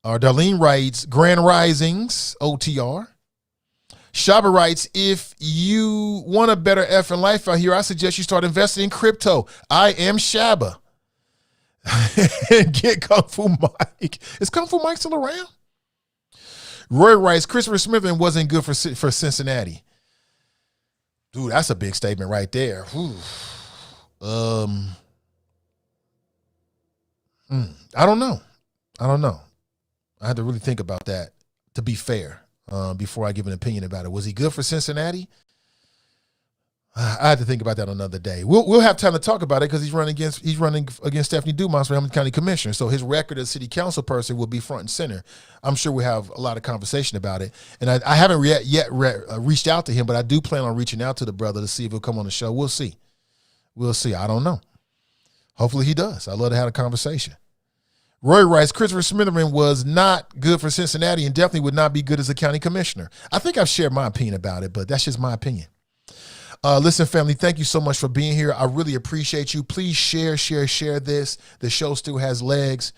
Darlene writes, Grand Risings, OTR. Shaba writes, if you want a better effing life out here, I suggest you start investing in crypto. I am Shaba. Get Kung Fu Mike. Is Kung Fu Mike still around? Roy writes, Christopher Smith wasn't good for Cincinnati. Dude, that's a big statement right there. Whew. I don't know. I had to really think about that, to be fair, before I give an opinion about it. Was he good for Cincinnati? I had to think about that another day. We'll have time to talk about it because he's running against Stephanie Dumas for Hamilton County Commissioner. So his record as city council person will be front and center. I'm sure we'll have a lot of conversation about it. And I haven't yet reached out to him, but I do plan on reaching out to the brother to see if he'll come on the show. We'll see. I don't know. Hopefully he does. I'd love to have a conversation. Roy writes, Christopher Smitherman was not good for Cincinnati and definitely would not be good as a county commissioner. I think I've shared my opinion about it, but that's just my opinion. Listen, family, thank you so much for being here. I really appreciate you. Please share this. The show still has legs.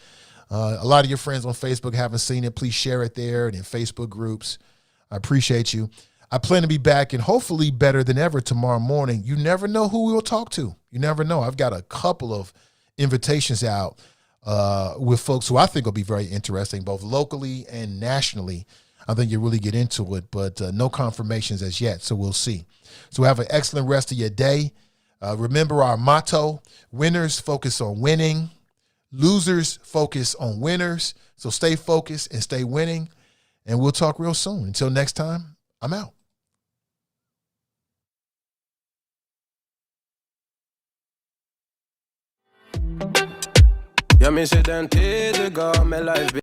A lot of your friends on Facebook haven't seen it. Please share it there and in Facebook groups. I appreciate you. I plan to be back and hopefully better than ever tomorrow morning. You never know who we will talk to. You never know. I've got a couple of invitations out with folks who I think will be very interesting, both locally and nationally. I think you'll really get into it, but no confirmations as yet, so we'll see. So have an excellent rest of your day. Remember our motto, winners focus on winning, losers focus on winners. So stay focused and stay winning, and we'll talk real soon. Until next time, I'm out. Ja, men se den tid du gav mig life.